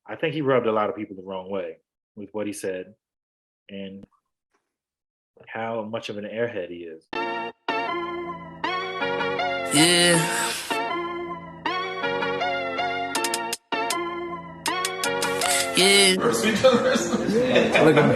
I think he rubbed a lot of people the wrong way with what he said and how much of an airhead he is. Yeah. Yeah. Look at me.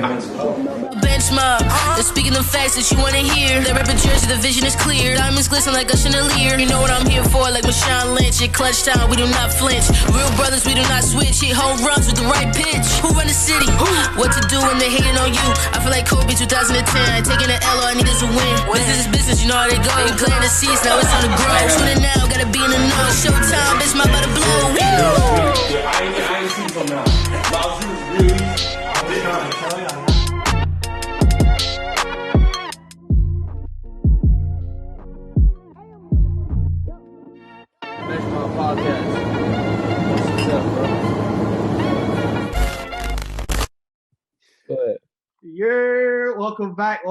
Bench Mob, they're speaking the facts that you wanna hear. They rip a jersey, the vision is clear. Diamonds glisten like a chandelier. You know what I'm here for, like Marshawn Lynch. At clutch time, we do not flinch. Real brothers, we do not switch. Hit home runs with the right pitch. Who run the city? What to do when they hating on you? I feel like Kobe 2010. Taking an L, all I need is a win. Business is business, you know how they go. They playing the seats, now it's time to grow. Tuning now, gotta be in the know. Showtime, bitch, my about to blow. I ain't seen from now. Miles, you was really. Bench Mob Podcast. What's up, bro? Go ahead. Yeah, welcome back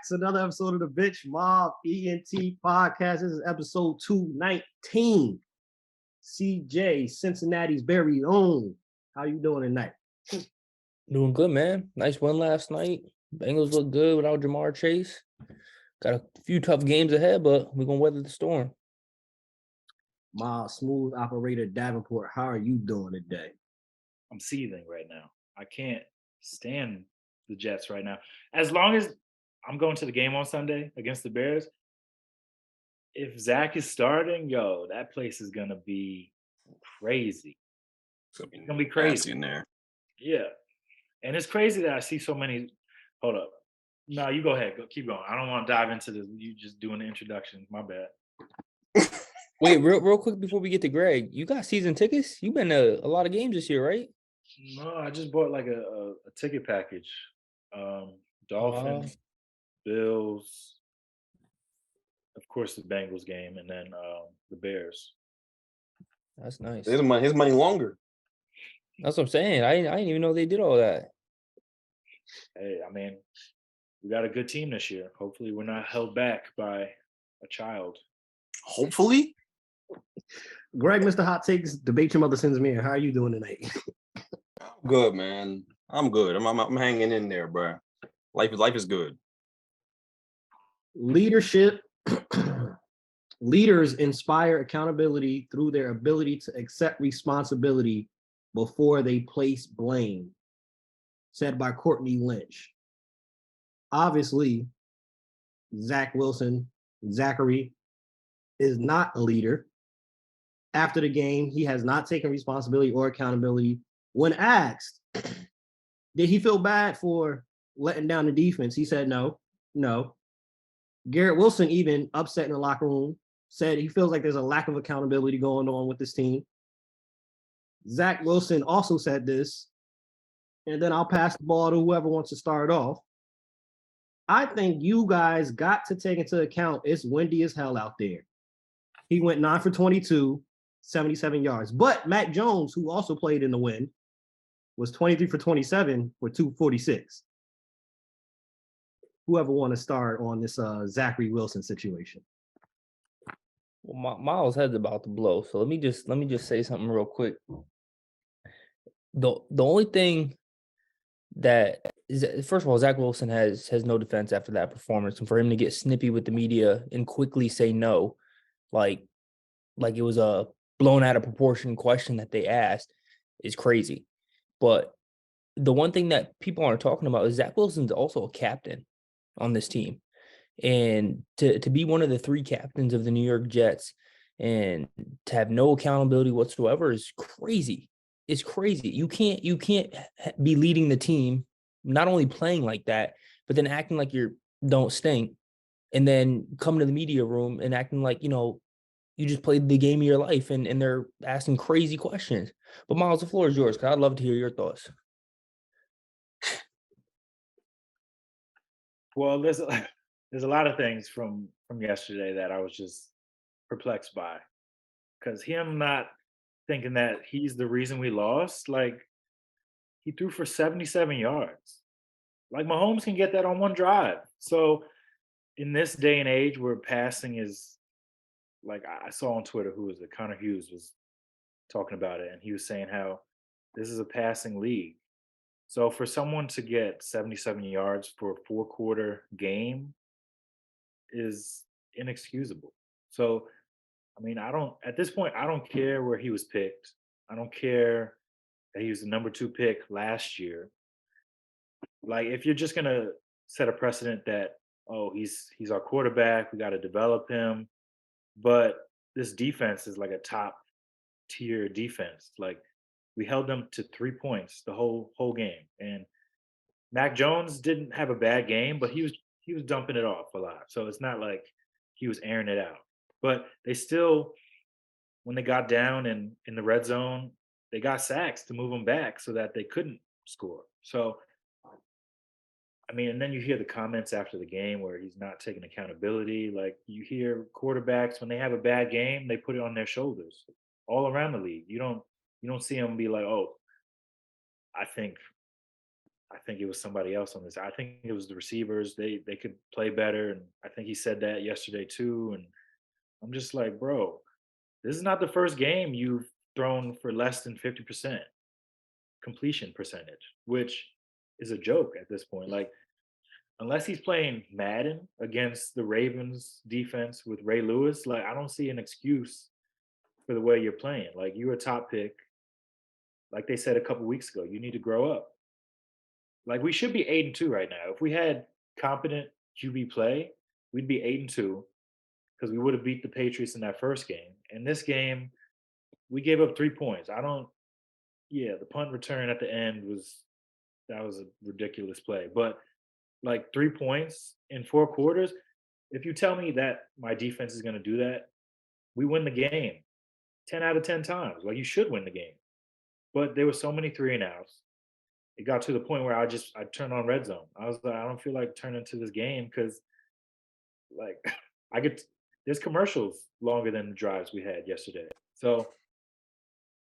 to another episode of the Bench Mob Ent podcast. This is episode 219. CJ, Cincinnati's very own. How you doing tonight? Doing good, man. Nice win last night. Bengals look good without Jamar Chase. Got a few tough games ahead, but we're going to weather the storm. My smooth operator Davenport, how are you doing today? I'm seething right now. I can't stand the Jets right now. As long as I'm going to the game on Sunday against the Bears, if Zach is starting, that place is going to be crazy. It's gonna be crazy in there. Yeah. And it's crazy that I see so many. Hold up. No, you go ahead. Keep going. I don't want to dive into this. You just doing the introduction. My bad. Wait, real quick before we get to Greg, you got season tickets? You've been to a lot of games this year, right? No, I just bought like a ticket package. Dolphins, Bills, of course the Bengals game, and then the Bears. That's nice. His money longer. That's what I'm saying. I didn't even know they did all that. Hey, I mean, we got a good team this year. Hopefully we're not held back by a child. Hopefully. Greg, Mr. Hot Takes, debate your mother sends me. How are you doing tonight? Good, man. I'm good. I'm hanging in there, bro. Life is good. Leadership. Leaders inspire accountability through their ability to accept responsibility before they place blame, said by Courtney Lynch. Obviously, Zachary is not a leader. After the game, he has not taken responsibility or accountability. When asked, did he feel bad for letting down the defense? He said no. Garrett Wilson, even upset in the locker room, said he feels like there's a lack of accountability going on with this team. Zach Wilson also said this, and then I'll pass the ball to whoever wants to start off. I think you guys got to take into account it's windy as hell out there. He went 9 for 22, 77 yards. But Matt Jones, who also played in the wind, was 23 for 27 for 246. Whoever want to start on this Zachary Wilson situation? Well, Miles' head's about to blow, so let me just say something real quick. The only thing that is, first of all, Zach Wilson has no defense after that performance, and for him to get snippy with the media and quickly say no, like it was a blown out of proportion question that they asked, is crazy. But the one thing that people aren't talking about is Zach Wilson's also a captain on this team. And to be one of the three captains of the New York Jets and to have no accountability whatsoever is crazy. It's crazy. You can't be leading the team, not only playing like that, but then acting like you don't stink, and then come to the media room and acting like, you just played the game of your life, and they're asking crazy questions. But Miles, the floor is yours, because I'd love to hear your thoughts. Well, there's a lot of things from yesterday that I was just perplexed by, because him not thinking that he's the reason we lost. Like, he threw for 77 yards. Like, Mahomes can get that on one drive. So in this day and age where passing is, like, I saw on Twitter, who was it? Connor Hughes was talking about it, and he was saying how this is a passing league. So for someone to get 77 yards for a 4 quarter game is inexcusable. So I mean, I don't at this point I don't care where he was picked. I don't care that he was the number 2 pick last year. Like if you're just gonna set a precedent that, oh, he's our quarterback, we gotta develop him. But this defense is like a top tier defense. Like we held them to 3 points the whole game. And Mac Jones didn't have a bad game, but he was dumping it off a lot. So it's not like he was airing it out. But they still, when they got down in the red zone, they got sacks to move them back so that they couldn't score. So I mean, and then you hear the comments after the game where he's not taking accountability. Like you hear quarterbacks when they have a bad game, they put it on their shoulders all around the league. You don't see them be like, oh, I think I think it was somebody else on this. I think it was the receivers. They could play better, and I think he said that yesterday too. And I'm just like, bro, this is not the first game you've thrown for less than 50% completion percentage, which is a joke at this point. Like, unless he's playing Madden against the Ravens defense with Ray Lewis, like I don't see an excuse for the way you're playing. Like you're a top pick. Like they said a couple weeks ago, you need to grow up. Like we should be 8-2 right now. If we had competent QB play, we'd be 8-2 because we would have beat the Patriots in that first game. In this game, we gave up 3 points. I don't. Yeah, the punt return at the end was a ridiculous play. But like 3 points in 4 quarters, if you tell me that my defense is going to do that, we win the game 10 out of 10 times. Like you should win the game. But there were so many 3-and-outs. It got to the point where I turned on red zone. I was like, I don't feel like turning to this game because like I get there's commercials longer than the drives we had yesterday. So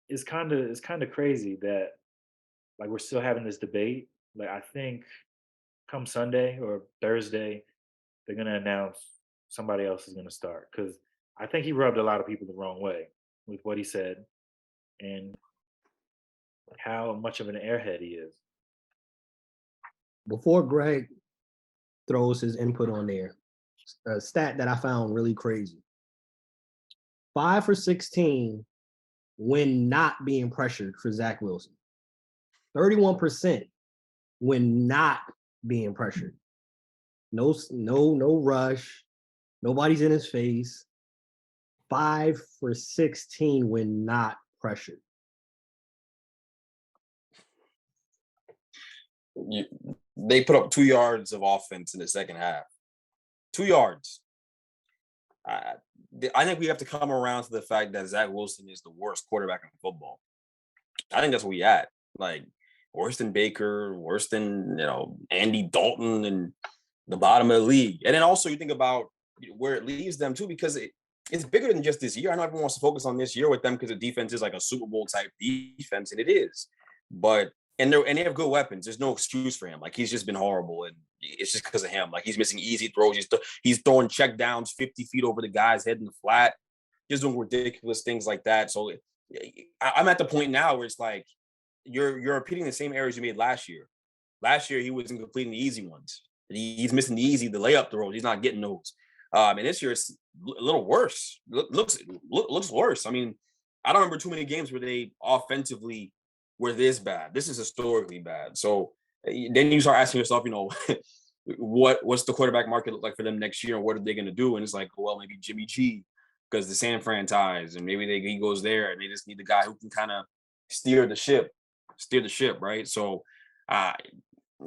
it's kind of crazy that like we're still having this debate. Like I think come Sunday or Thursday, they're gonna announce somebody else is gonna start because I think he rubbed a lot of people the wrong way with what he said and how much of an airhead he is. Before Greg throws his input on there, a stat that I found really crazy. 5 for 16 when not being pressured for Zach Wilson. 31% when not being pressured. No rush. Nobody's in his face. 5 for 16 when not pressured. They put up 2 yards of offense in the second half. 2 yards. I think we have to come around to the fact that Zach Wilson is the worst quarterback in football. I think that's where we at. Like worse than Baker, worse than Andy Dalton, and the bottom of the league. And then also you think about where it leaves them too, because it's bigger than just this year. I know everyone wants to focus on this year with them because the defense is like a Super Bowl type defense, and it is. But and they have good weapons. There's no excuse for him. Like he's just been horrible, and it's just because of him. Like he's missing easy throws. He's throwing check downs 50 feet over the guy's head in the flat. Just doing ridiculous things like that. So I'm at the point now where it's like you're repeating the same errors you made last year. Last year he wasn't completing the easy ones. He's missing the layup throws. He's not getting those. And this year it's a little worse. Looks worse. I mean, I don't remember too many games where they offensively were this bad. This is historically bad. So then you start asking yourself, what's the quarterback market look like for them next year, and what are they going to do? And it's like, well, maybe Jimmy G because the San Fran ties, and maybe he goes there, and they just need the guy who can kind of steer the ship, right? So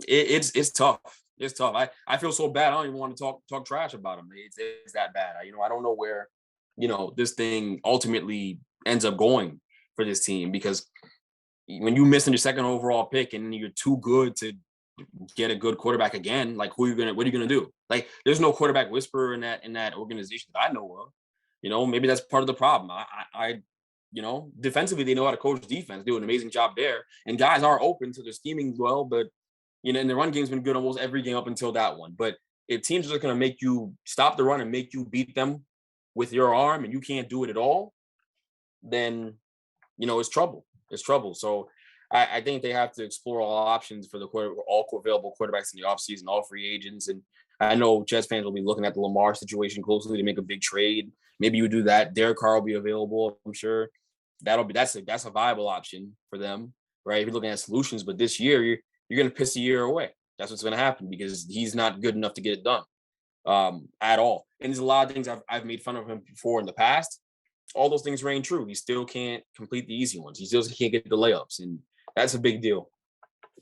it's tough. It's tough. I feel so bad. I don't even want to talk trash about him. It's that bad. I don't know where this thing ultimately ends up going for this team, because when you miss in your second overall pick and you're too good to get a good quarterback again, like what are you gonna do? Like there's no quarterback whisperer in that organization that I know of. Maybe that's part of the problem. I defensively they know how to coach defense, do an amazing job there, and guys are open to their scheming well, but and the run game's been good almost every game up until that one. But if teams are going to make you stop the run and make you beat them with your arm, and you can't do it at all, then it's trouble. It's trouble. So I think they have to explore all options for all available quarterbacks in the offseason, all free agents. And I know Jets fans will be looking at the Lamar situation closely to make a big trade. Maybe you do that. Derek Carr will be available, I'm sure. That's a viable option for them, right? If you're looking at solutions, but this year you're going to piss a year away. That's what's going to happen because he's not good enough to get it done at all. And there's a lot of things I've made fun of him before in the past. All those things reign true. He still can't complete the easy ones. He still can't get the layups, and that's a big deal.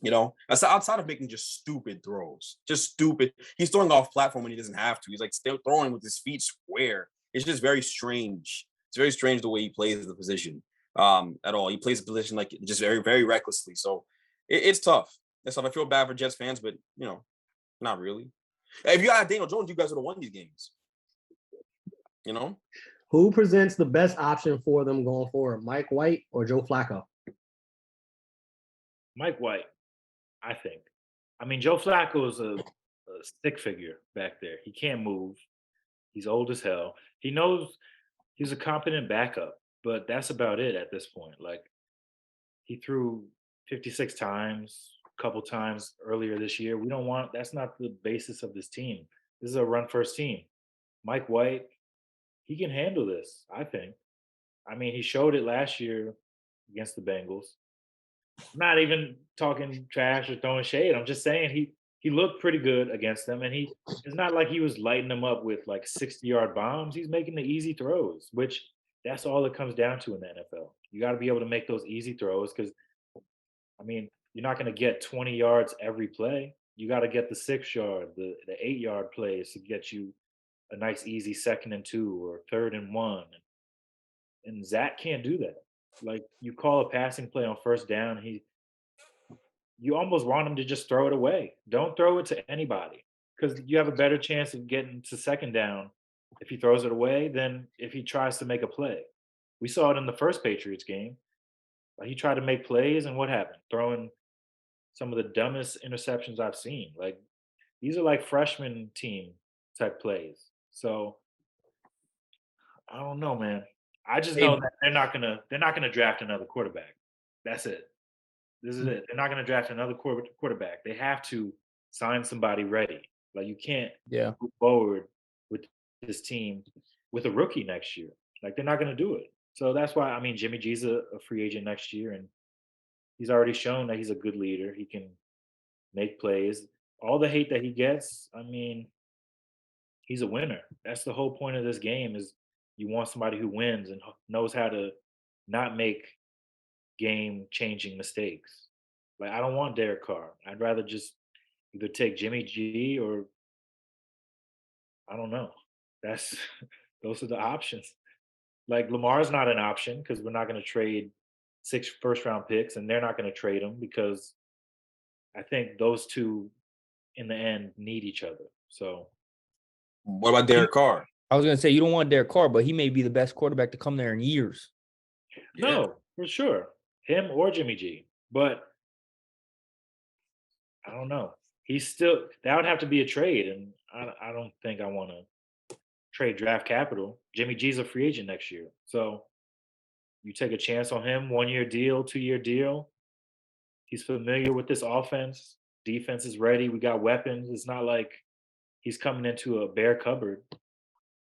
You know, outside of making just stupid throws, just stupid. He's throwing off platform when he doesn't have to. He's like still throwing with his feet square. It's just very strange. It's very strange the way he plays the position at all. He plays the position like just very, very recklessly. So it's tough. That's tough. I feel bad for Jets fans, but you know, not really. If you got Daniel Jones, you guys would have won these games. You know? Who presents the best option for them going forward, Mike White or Joe Flacco? Mike White, I think. I mean, Joe Flacco is a stick figure back there. He can't move. He's old as hell. He knows he's a competent backup, but that's about it at this point. Like, he threw 56 times, a couple times earlier this year. That's not the basis of this team. This is a run first team. Mike White, he can handle this, I think. I mean, he showed it last year against the Bengals. I'm not even talking trash or throwing shade. I'm just saying he looked pretty good against them, and it's not like he was lighting them up with like 60-yard bombs. He's making the easy throws, which that's all it comes down to in the NFL. You got to be able to make those easy throws because, I mean, you're not going to get 20 yards every play. You got to get the 6-yard, the 8-yard plays to get you a nice easy 2nd and 2 or 3rd and 1. And Zach can't do that. Like, you call a passing play on first down, you almost want him to just throw it away. Don't throw it to anybody because you have a better chance of getting to 2nd down if he throws it away than if he tries to make a play. We saw it in the first Patriots game. He tried to make plays, and what happened? Throwing some of the dumbest interceptions I've seen. Like, these are like freshman team type plays. So I don't know, man. I just know that they're not gonna draft another quarterback. That's it. This is it. They're not gonna draft another quarterback. They have to sign somebody ready. Like, you can't move forward with this team with a rookie next year. Like, they're not gonna do it. So that's why, I mean, Jimmy G's a free agent next year, and he's already shown that he's a good leader. He can make plays. All the hate that he gets, I mean, he's a winner. That's the whole point of this game is you want somebody who wins and knows how to not make game-changing mistakes. Like, I don't want Derek Carr. I'd rather just either take Jimmy G or I don't know. That's those are the options. Like, Lamar's not an option because we're not going to trade 6 first-round picks, and they're not going to trade him because I think those two in the end need each other. So what about Derek Carr? I was going to say, you don't want Derek Carr, but he may be the best quarterback to come there in years. No, for sure. Him or Jimmy G. But I don't know. That would have to be a trade, and I don't think I want to trade draft capital. Jimmy G's a free agent next year. So you take a chance on him, 1-year deal, 2-year deal. He's familiar with this offense. Defense is ready. We got weapons. It's not like he's coming into a bare cupboard.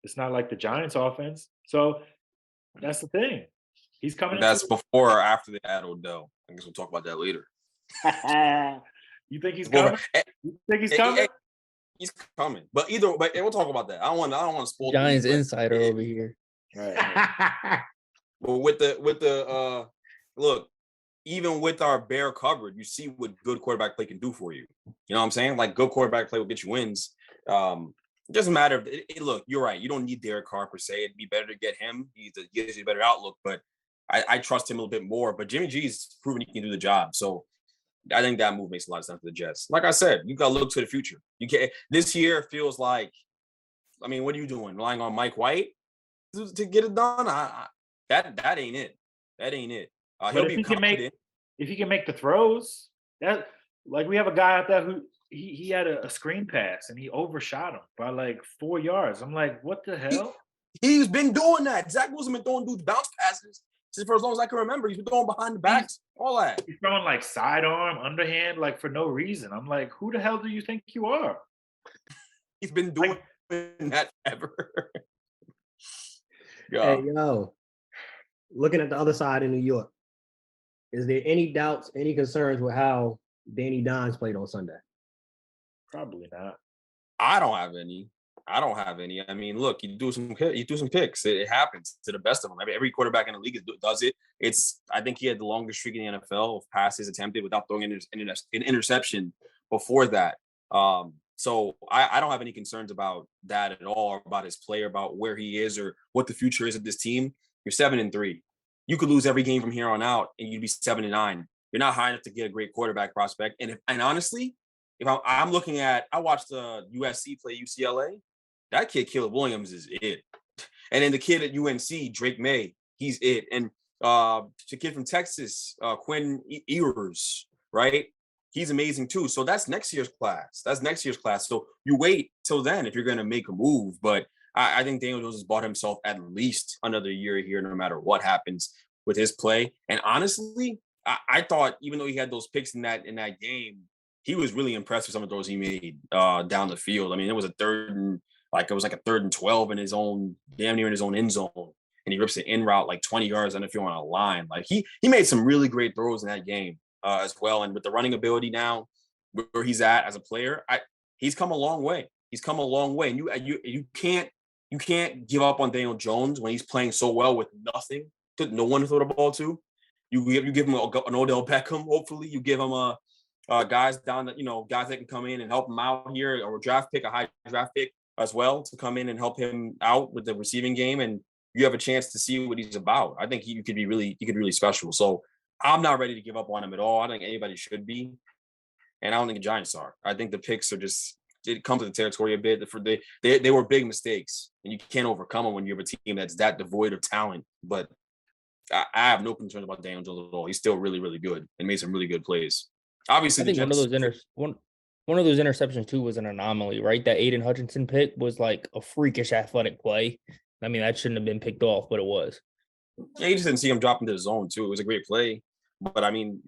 It's not like the Giants offense. So that's the thing. He's coming. That's before or after they add Odell. I guess we'll talk about that later. You think he's coming? You think he's coming? He's coming. But we'll talk about that. I don't want to spoil Giants insider over here. Right. But with the look, even with our bare coverage, you see what good quarterback play can do for you. You know what I'm saying? Like, good quarterback play will get you wins. It doesn't matter. Look, you're right. You don't need Derek Carr per se. It'd be better to get him. He gives you a better outlook, but I trust him a little bit more. But Jimmy G's proven he can do the job. So I think that move makes a lot of sense for the Jets. Like I said, you got to look to the future. You can't. This year feels like, I mean, what are you doing? Relying on Mike White to get it done? That ain't it. That ain't it. He'll be confident. If he can make the throws, that, like, we have a guy out there who he had a screen pass and he overshot him by like 4 yards. I'm like, what the hell? He's been doing that. Zach Wilson been throwing dudes bounce passes for as long as I can remember. He's been going behind the backs, all that. He's throwing like sidearm, underhand, like for no reason. I'm like, who the hell do you think you are? He's been doing that ever. Hey, looking at the other side in New York, is there any doubts, any concerns with how Danny Dimes played on Sunday? Probably not. I don't have any. I mean, look, you do some picks. It happens to the best of them. I mean, every quarterback in the league does it. I think he had the longest streak in the NFL of passes attempted without throwing an interception before that. So I don't have any concerns about that at all, or about his play, or about where he is, or what the future is of this team. You're 7-3. You could lose every game from here on out, and you'd be 7-9. You're not high enough to get a great quarterback prospect. And honestly, if I'm looking at, I watched USC play UCLA. That kid, Caleb Williams, is it. And then the kid at UNC, Drake May, he's it. And the kid from Texas, Quinn Ewers, right? He's amazing too. So that's next year's class. So you wait till then if you're going to make a move. But I think Daniel Jones has bought himself at least another year here, no matter what happens with his play. And honestly, I thought, even though he had those picks in that game, he was really impressed with some of those he made down the field. I mean, it was a third and 12 in his own, damn near in his own end zone. And he rips an in route like 20 yards on the field on a line. Like he made some really great throws in that game as well. And with the running ability now, where he's at as a player, he's come a long way. And you can't give up on Daniel Jones when he's playing so well with no one to throw the ball to. You give him an Odell Beckham. Hopefully, you give him guys guys that can come in and help him out here, or a high draft pick as well, to come in and help him out with the receiving game, and you have a chance to see what he's about. I think he could be really special. So I'm not ready to give up on him at all. I don't think anybody should be, and I don't think the Giants are. I think the picks are just, it comes with the territory a bit. They were big mistakes, and you can't overcome them when you have a team that's that devoid of talent. But I have no concerns about Daniel Jones at all. He's still really, really good and made some really good plays. Obviously, I think one of those interceptions too was an anomaly, right? That Aiden Hutchinson pick was like a freakish athletic play. I mean, that shouldn't have been picked off, but it was. Yeah, you just didn't see him drop into the zone too. It was a great play, but I mean,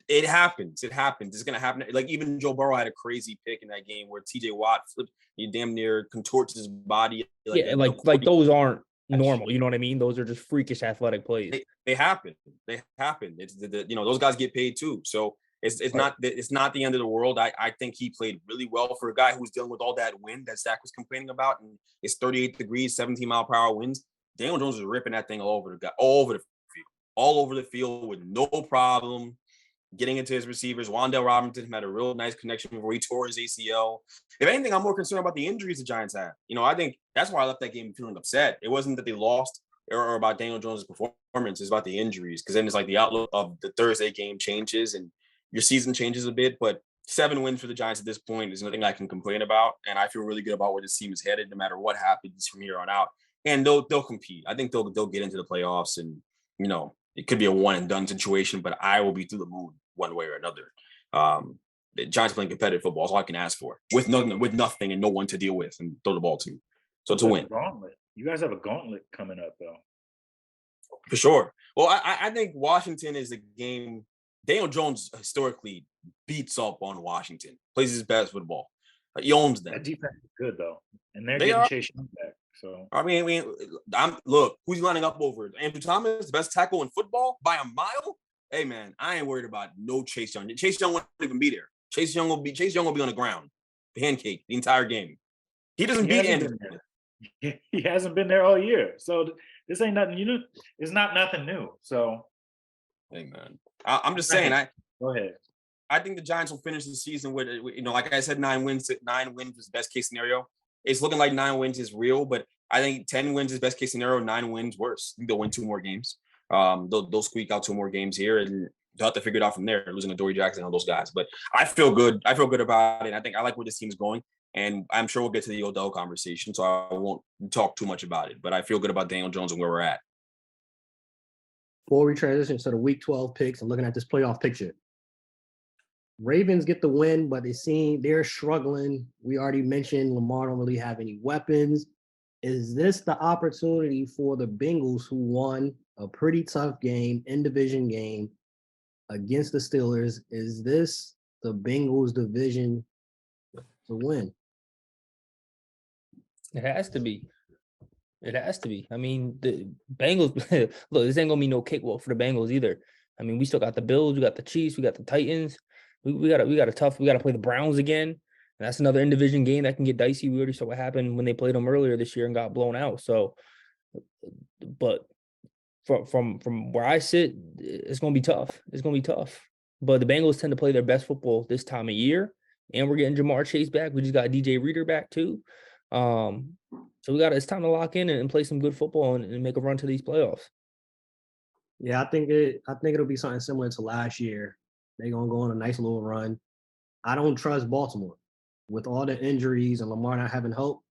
it happens. It's gonna happen. Like even Joe Burrow had a crazy pick in that game where T.J. Watt flipped, he damn near contorts his body. Like those aren't normal. You know what I mean? Those are just freakish athletic plays. They happen. It's those guys get paid too. So it's not the end of the world. I think he played really well for a guy who's dealing with all that wind that Zach was complaining about, and it's 38 degrees, 17-mile-per-hour winds. Daniel Jones was ripping that thing all over the field with no problem getting into his receivers. Wan'Dale Robinson had a real nice connection before he tore his ACL. If anything, I'm more concerned about the injuries the Giants have. I think that's why I left that game feeling upset. It wasn't that they lost or about Daniel Jones' performance. It's about the injuries, because then it's like the outlook of the Thursday game changes and your season changes a bit. But 7 wins for the Giants at this point is nothing I can complain about. And I feel really good about where this team is headed, no matter what happens from here on out. And they'll compete. I think they'll get into the playoffs, and it could be a one and done situation, but I will be through the moon one way or another. The Giants playing competitive football is all I can ask for, with nothing and no one to deal with and throw the ball to. So it's a win. Gauntlet. You guys have a gauntlet coming up, though. For sure. Well, I think Washington is a game. Daniel Jones historically beats up on Washington, plays his best football. He owns them. That defense is good, though, and they're getting Chase Young back. So look, who's lining up over it? Andrew Thomas, the best tackle in football by a mile. Hey man, I ain't worried about no Chase Young. Chase Young won't even be there. Chase Young will be on the ground, pancake the entire game. He doesn't beat Andrew. He hasn't been there all year, so this ain't nothing. It's not nothing new. So, hey man, I'm just saying. Go ahead. I think the Giants will finish the season with, like I said, 9 wins. 9 wins is best case scenario. It's looking like 9 wins is real, but I think 10 wins is best case scenario. 9 wins worse. I think they'll win 2 more games. They'll squeak out 2 more games here, and they'll have to figure it out from there. Losing to Dory Jackson and all those guys, but I feel good. I feel good about it. I think I like where this team is going, and I'm sure we'll get to the Odell conversation, so I won't talk too much about it. But I feel good about Daniel Jones and where we're at. Before we transition to the Week 12 picks and looking at this playoff picture, Ravens get the win, but they're struggling. We already mentioned Lamar don't really have any weapons. Is this the opportunity for the Bengals, who won a pretty tough game, in division game against the Steelers. Is this the Bengals division to win? It has to be. It has to be. I mean, the Bengals. Look, this ain't gonna be no cakewalk for the Bengals either. I mean, we still got the Bills, we got the Chiefs, we got the Titans. We got a tough. We got to play the Browns again. And that's another in division game that can get dicey. We already saw what happened when they played them earlier this year and got blown out. So, but from where I sit, it's gonna be tough. It's gonna be tough. But the Bengals tend to play their best football this time of year, and we're getting Jamar Chase back. We just got DJ Reader back too. So it's time to lock in and play some good football and make a run to these playoffs. Yeah, I think it'll be something similar to last year. They're gonna go on a nice little run. I don't trust Baltimore with all the injuries and Lamar not having hope.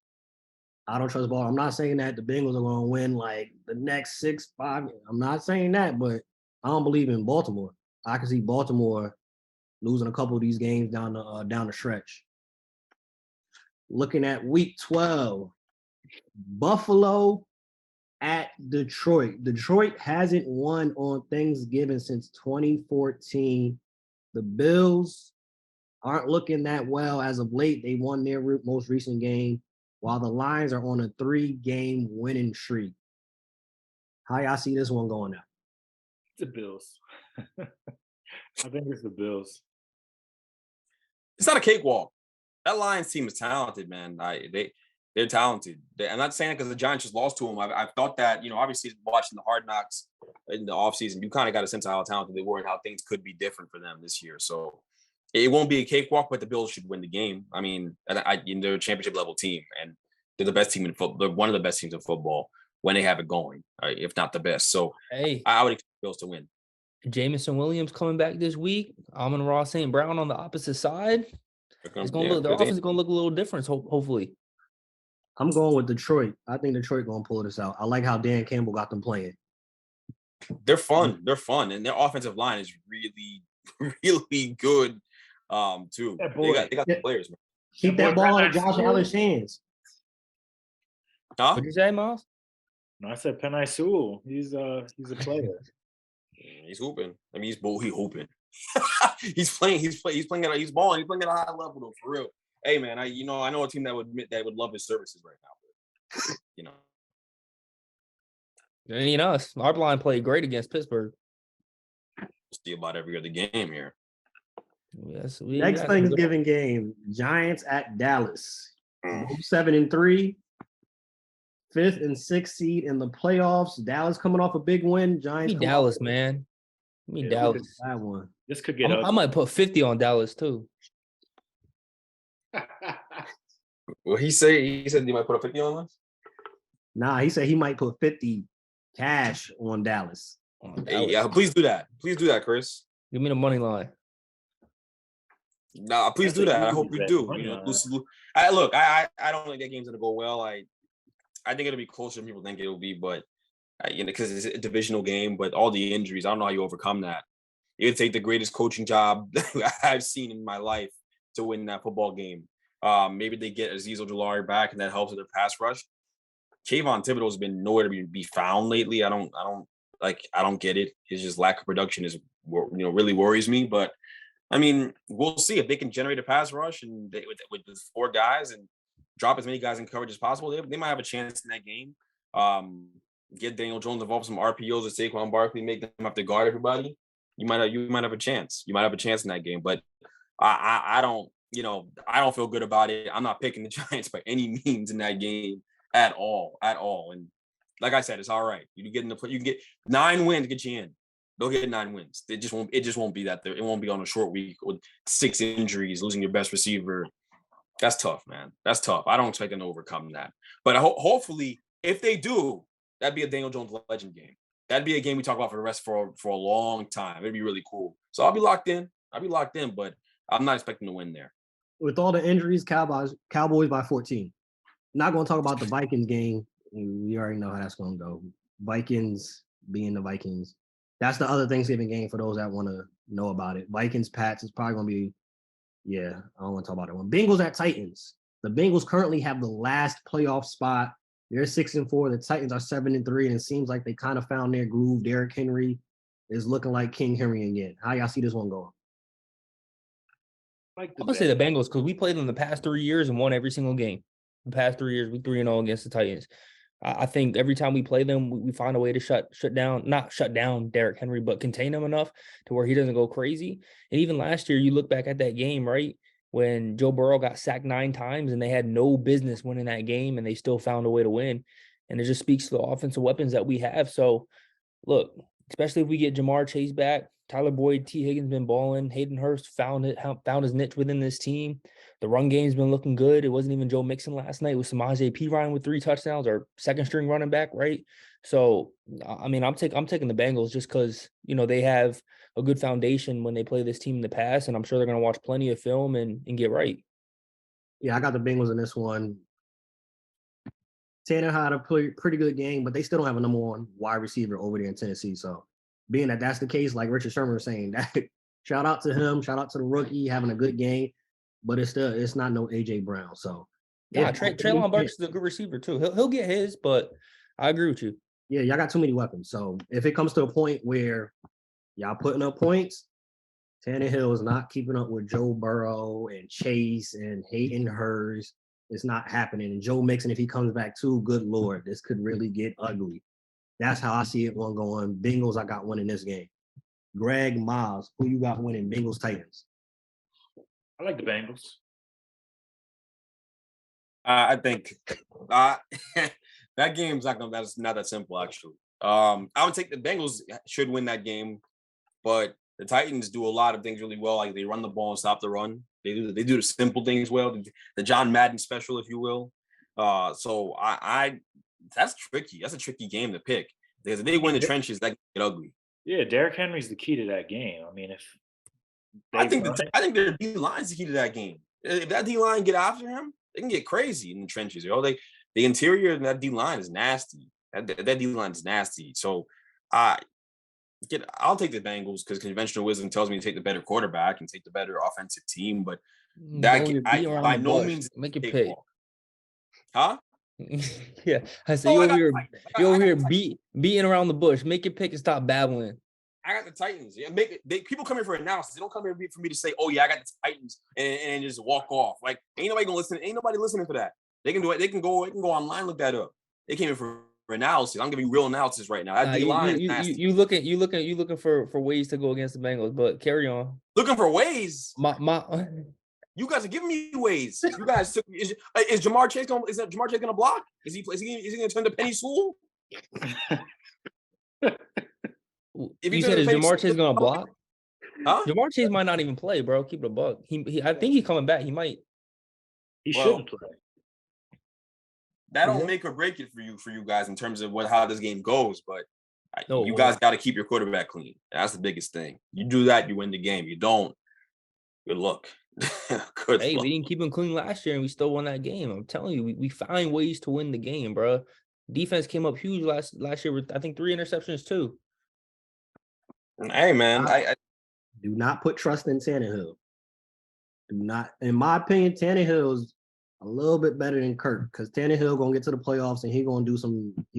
I don't trust Baltimore. I'm not saying that the Bengals are gonna win like the next 6-5. I'm not saying that, but I don't believe in Baltimore. I can see Baltimore losing a couple of these games down the stretch. Looking at week 12, Buffalo at Detroit. Detroit hasn't won on Thanksgiving since 2014. The Bills aren't looking that well as of late. They won their most recent game, while the Lions are on a 3-game winning streak. How y'all see this one going out? The Bills. I think it's the Bills. It's not a cakewalk. That Lions team is talented, man. They're talented. I'm not saying it because the Giants just lost to them. I thought that, obviously watching the Hard Knocks in the offseason, you kind of got a sense of how talented they were and how things could be different for them this year. So it won't be a cakewalk, but the Bills should win the game. I mean, they're a championship level team, and they're the best team in football. They're one of the best teams in football when they have it going, if not the best. So Hey, I would expect the Bills to win. Jameson Williams coming back this week. Amon-Ra St. Brown on the opposite side. It's gonna look. Their offense is gonna look a little different. Hopefully. I'm going with Detroit. I think Detroit gonna pull this out. I like how Dan Campbell got them playing. They're fun. They're fun, and their offensive line is really, really good. Too. They got the players, man. Keep that ball in Josh Allen's hands. Huh? What'd you say, Miles? No, I said Penei Sewell. He's a player. He's hooping. I mean, he's hooping. He's balling. He's playing at a high level though, for real. Hey man, I know a team that would love his services right now. But, And us. Our line played great against Pittsburgh. see about every other game here. Yes. Next Thanksgiving game, Giants at Dallas. 7-3, 5th and 6th seed in the playoffs. Dallas coming off a big win. Giants. Dallas, man. Dallas. That one. This could get. I might put 50 on Dallas too. Well, he said he might put a 50 on us. Nah, he said he might put 50 cash on Dallas. Hey, yeah, please do that. Please do that, Chris. Give me the money line. Nah, please do that. I hope you do. I don't think that game's gonna go well. I think it'll be closer than people think it will be, but because it's a divisional game. But all the injuries, I don't know how you overcome that. It'd take the greatest coaching job I've seen in my life to win that football game. Maybe they get Azeez Ojulari back, and that helps with their pass rush. Kayvon Thibodeau's been nowhere to be found lately. I don't get it. His just lack of production is really worries me. But I mean, we'll see if they can generate a pass rush and with the 4 guys and drop as many guys in coverage as possible. They might have a chance in that game. Get Daniel Jones involved with some RPOs with Saquon Barkley, make them have to guard everybody. You might have a chance. You might have a chance in that game, but I don't feel good about it. I'm not picking the Giants by any means in that game at all. And like I said, it's all right. You can get 9 wins, get you in. They'll get 9 wins. It just won't be that. It won't be on a short week with 6 injuries, losing your best receiver. That's tough, man. That's tough. I don't expect them to overcome that. But hopefully, if they do, that'd be a Daniel Jones legend game. That'd be a game we talk about for the rest for a long time. It'd be really cool. So I'll be locked in, but I'm not expecting to win there. With all the injuries, Cowboys by 14. Not going to talk about the Vikings game. We already know how that's going to go. Vikings being the Vikings. That's the other Thanksgiving game for those that want to know about it. Vikings, Pats is probably going to be, I don't want to talk about that one. Bengals at Titans. The Bengals currently have the last playoff spot They're 6-4. The Titans are 7-3, and it seems like they kind of found their groove. Derrick Henry is looking like King Henry again. How y'all see this one going? Like I'm the gonna say the Bengals. Bengals because we played them the past 3 years and won every single game. The past 3 years, we 3-0 against the Titans. I think every time we play them, we find a way to not shut down Derrick Henry, but contain him enough to where he doesn't go crazy. And even last year, you look back at that game, right? When Joe Burrow got sacked 9 times and they had no business winning that game and they still found a way to win. And it just speaks to the offensive weapons that we have. So look, especially if we get Jamar Chase back, Tyler Boyd, T. Higgins been balling. Hayden Hurst found his niche within this team. The run game's been looking good. It wasn't even Joe Mixon last night. It was Samaje Perine with 3 touchdowns, or second string running back, right? So, I mean, I'm taking the Bengals just because they have a good foundation when they play this team in the past, and I'm sure they're going to watch plenty of film and get right. Yeah, I got the Bengals in this one. Tanner had a pretty good game, but they still don't have a number 1 wide receiver over there in Tennessee. So, being that that's the case, like Richard Sherman was saying, that shout out to him, shout out to the rookie having a good game, but it's not no AJ Brown. So, Yeah, Treylon Burks is a good receiver too. He'll get his, but I agree with you. Yeah, y'all got too many weapons. So if it comes to a point where y'all putting up points, Tannehill is not keeping up with Joe Burrow and Chase and Hayden Hurst. It's not happening. And Joe Mixon, if he comes back too, good Lord, this could really get ugly. That's how I see it one going. Bengals, I got winning this game. Greg Miles, who you got winning? Bengals, Titans. I like the Bengals. I think that game's that's not that simple, actually. I would take the Bengals should win that game, but the Titans do a lot of things really well. Like they run the ball and stop the run. They do the simple things well, the John Madden special, if you will. So that's tricky. That's a tricky game to pick because if they win the trenches, that can get ugly. Yeah, Derrick Henry's the key to that game. I mean, if I think their D line's the key to that game. If that D line get after him, they can get crazy in the trenches. The interior of that D line is nasty. That D line is nasty. So I'll take the Bengals because conventional wisdom tells me to take the better quarterback and take the better offensive team. But that by no means make it pick. Huh? Yeah, I said you over here beating around the bush. Make it pick and stop babbling. I got the Titans. Yeah, people come here for analysis. They don't come here for me to say, "Oh yeah, I got the Titans," and just walk off. Like ain't nobody gonna listen. Ain't nobody listening for that. They can do it. They can go online, look that up. They came here for analysis. I'm giving you real analysis right now. That D line is nasty. You looking for ways to go against the Bengals, but carry on. Looking for ways. You guys are giving me ways. You guys took. Is Jamar Chase gonna? Is Jamar Chase gonna block? Is he gonna turn to Penny Sewell? You said is Jamar Chase gonna block? Huh? Jamar Chase might not even play, bro. Keep it a buck. I think he's coming back. He might. He shouldn't play. That don't make or break it for you guys in terms of how this game goes. But you guys got to keep your quarterback clean. That's the biggest thing. You do that, you win the game. You don't. Good luck. We didn't keep him clean last year, and we still won that game. I'm telling you, we find ways to win the game, bro. Defense came up huge last year with I think 3 interceptions too. Hey man, I do not put trust in Tannehill. Do not, in my opinion, Tannehill's a little bit better than Kirk because Tannehill gonna get to the playoffs and he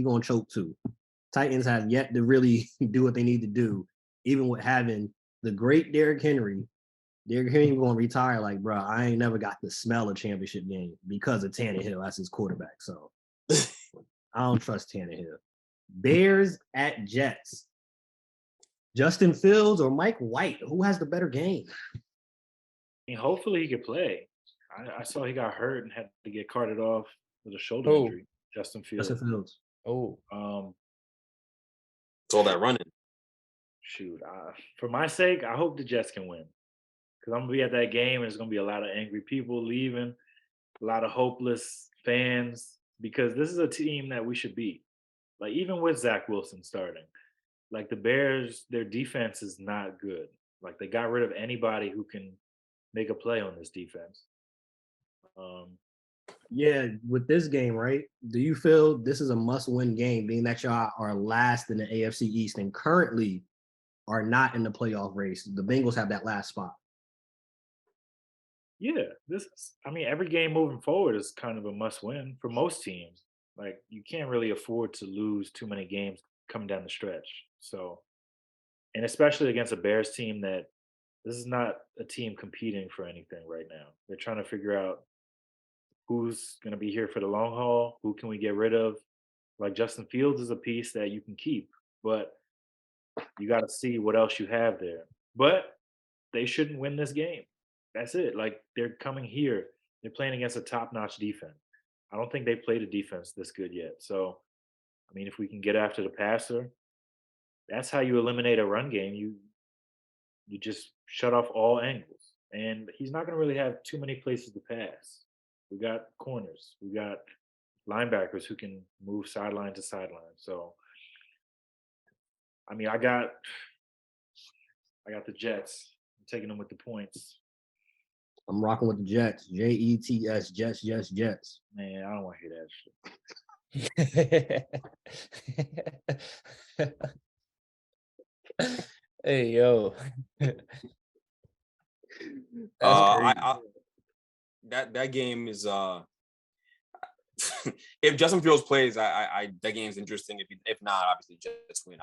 gonna choke too. Titans have yet to really do what they need to do, even with having the great Derrick Henry. Derrick Henry gonna retire like, bro, I ain't never got to smell a championship game because of Tannehill as his quarterback. So I don't trust Tannehill. Bears at Jets. Justin Fields or Mike White? Who has the better game? I mean, hopefully he could play. I saw he got hurt and had to get carted off with a shoulder injury. Justin Fields. Oh. It's all that running. Shoot. For my sake, I hope the Jets can win. Because I'm going to be at that game and there's going to be a lot of angry people leaving, a lot of hopeless fans, because this is a team that we should beat. Like, even with Zach Wilson starting. Like, the Bears, their defense is not good. Like, they got rid of anybody who can make a play on this defense. Yeah, with this game, right? Do you feel this is a must-win game, being that y'all are last in the AFC East and currently are not in the playoff race? The Bengals have that last spot. Yeah, every game moving forward is kind of a must-win for most teams. Like you can't really afford to lose too many games coming down the stretch. So, and especially against a Bears team that this is not a team competing for anything right now. They're trying to figure out who's going to be here for the long haul, who can we get rid of. Like Justin Fields is a piece that you can keep, but you got to see what else you have there. But they shouldn't win this game. That's it. Like they're coming here. They're playing against a top-notch defense. I don't think they played a defense this good yet. So, I mean, if we can get after the passer, that's how you eliminate a run game. You just shut off all angles. And he's not going to really have too many places to pass. We got corners. We got linebackers who can move sideline to sideline. So, I mean, I got the Jets. I'm taking them with the points. I'm rocking with the Jets. Jets, Jets, Jets, Jets. Man, I don't want to hear that shit. Hey yo. That's crazy. That game is if Justin Fields plays, I that game's interesting. If not, obviously Jets win.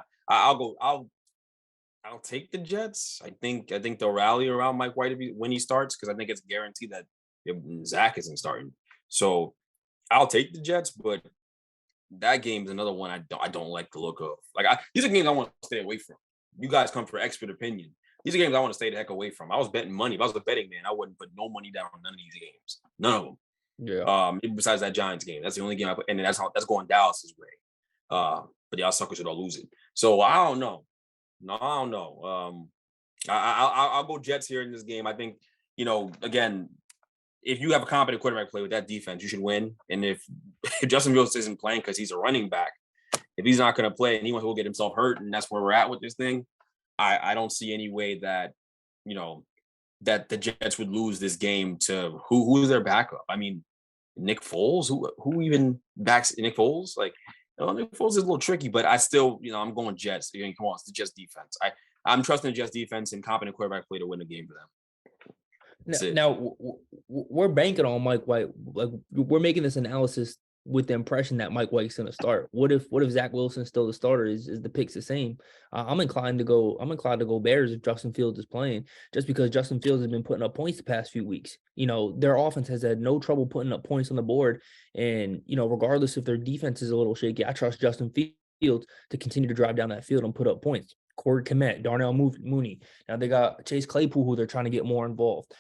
I'll take the Jets. I think they'll rally around Mike White when he starts, because I think it's guaranteed that Zach isn't starting. So I'll take the Jets, but that game is another one I don't like the look of. Like these are games I want to stay away from. You guys come for expert opinion. These are games I want to stay the heck away from. I was betting money. If I was a betting man, I wouldn't put no money down on none of these games. None of them. Yeah. Besides that Giants game, that's the only game I put, and that's going Dallas's way. But y'all suckers should all lose it. So I don't know. No, I don't know. I'll go Jets here in this game. I think, again, if you have a competent quarterback play with that defense, you should win. And if Justin Fields isn't playing because he's a running back, if he's not going to play and he will get himself hurt, and that's where we're at with this thing, I don't see any way that, that the Jets would lose this game to who's their backup. I mean, Nick Foles, who even backs Nick Foles? Like, Nick Foles is a little tricky, but I still, I'm going Jets. Come on, it's the Jets defense. I'm trusting the Jets defense and competent quarterback play to win the game for them. Now we're banking on Mike White. Like we're making this analysis with the impression that Mike White's going to start. What if Zach Wilson's still the starter? Is the picks the same? I'm inclined to go Bears if Justin Fields is playing, just because Justin Fields has been putting up points the past few weeks. Their offense has had no trouble putting up points on the board, and regardless if their defense is a little shaky, I trust Justin Fields to continue to drive down that field and put up points. Corey Kmet, Darnell Mooney. Now they got Chase Claypool, who they're trying to get more involved.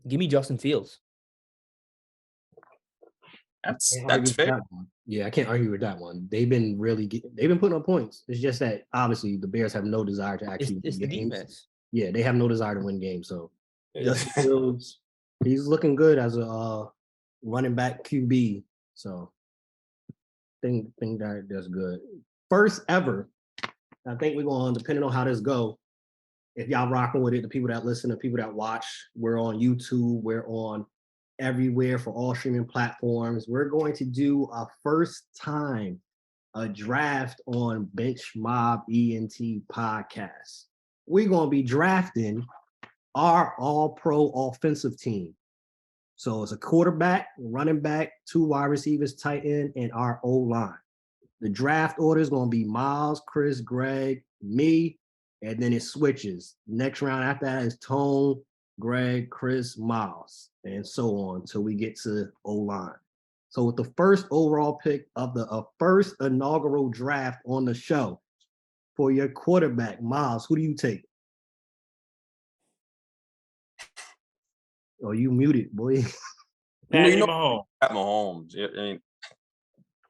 Give me Justin Fields. That's fair. Yeah, I can't argue with that one. They've been putting up points. It's just that obviously the Bears have no desire to actually win the games. Defense. Yeah, they have no desire to win games. So Justin Fields, he's looking good as a running back QB. So think that's good. First ever. I think we're going, depending on how this go, if y'all rocking with it, the people that listen, the people that watch, we're on YouTube, we're on everywhere for all streaming platforms. We're going to do a first time a draft on Bench Mob Ent podcast. We're going to be drafting our all-pro offensive team. So it's a quarterback, running back, 2 wide receivers, tight end, and our O-line. The draft order is going to be Miles, Chris, Greg, me, and then it switches. Next round after that is Tone, Greg, Chris, Miles, and so on until we get to O-line. So with the first overall pick of the first inaugural draft on the show for your quarterback, Miles, who do you take? Oh, you muted, boy. Mahomes. Pat Mahomes.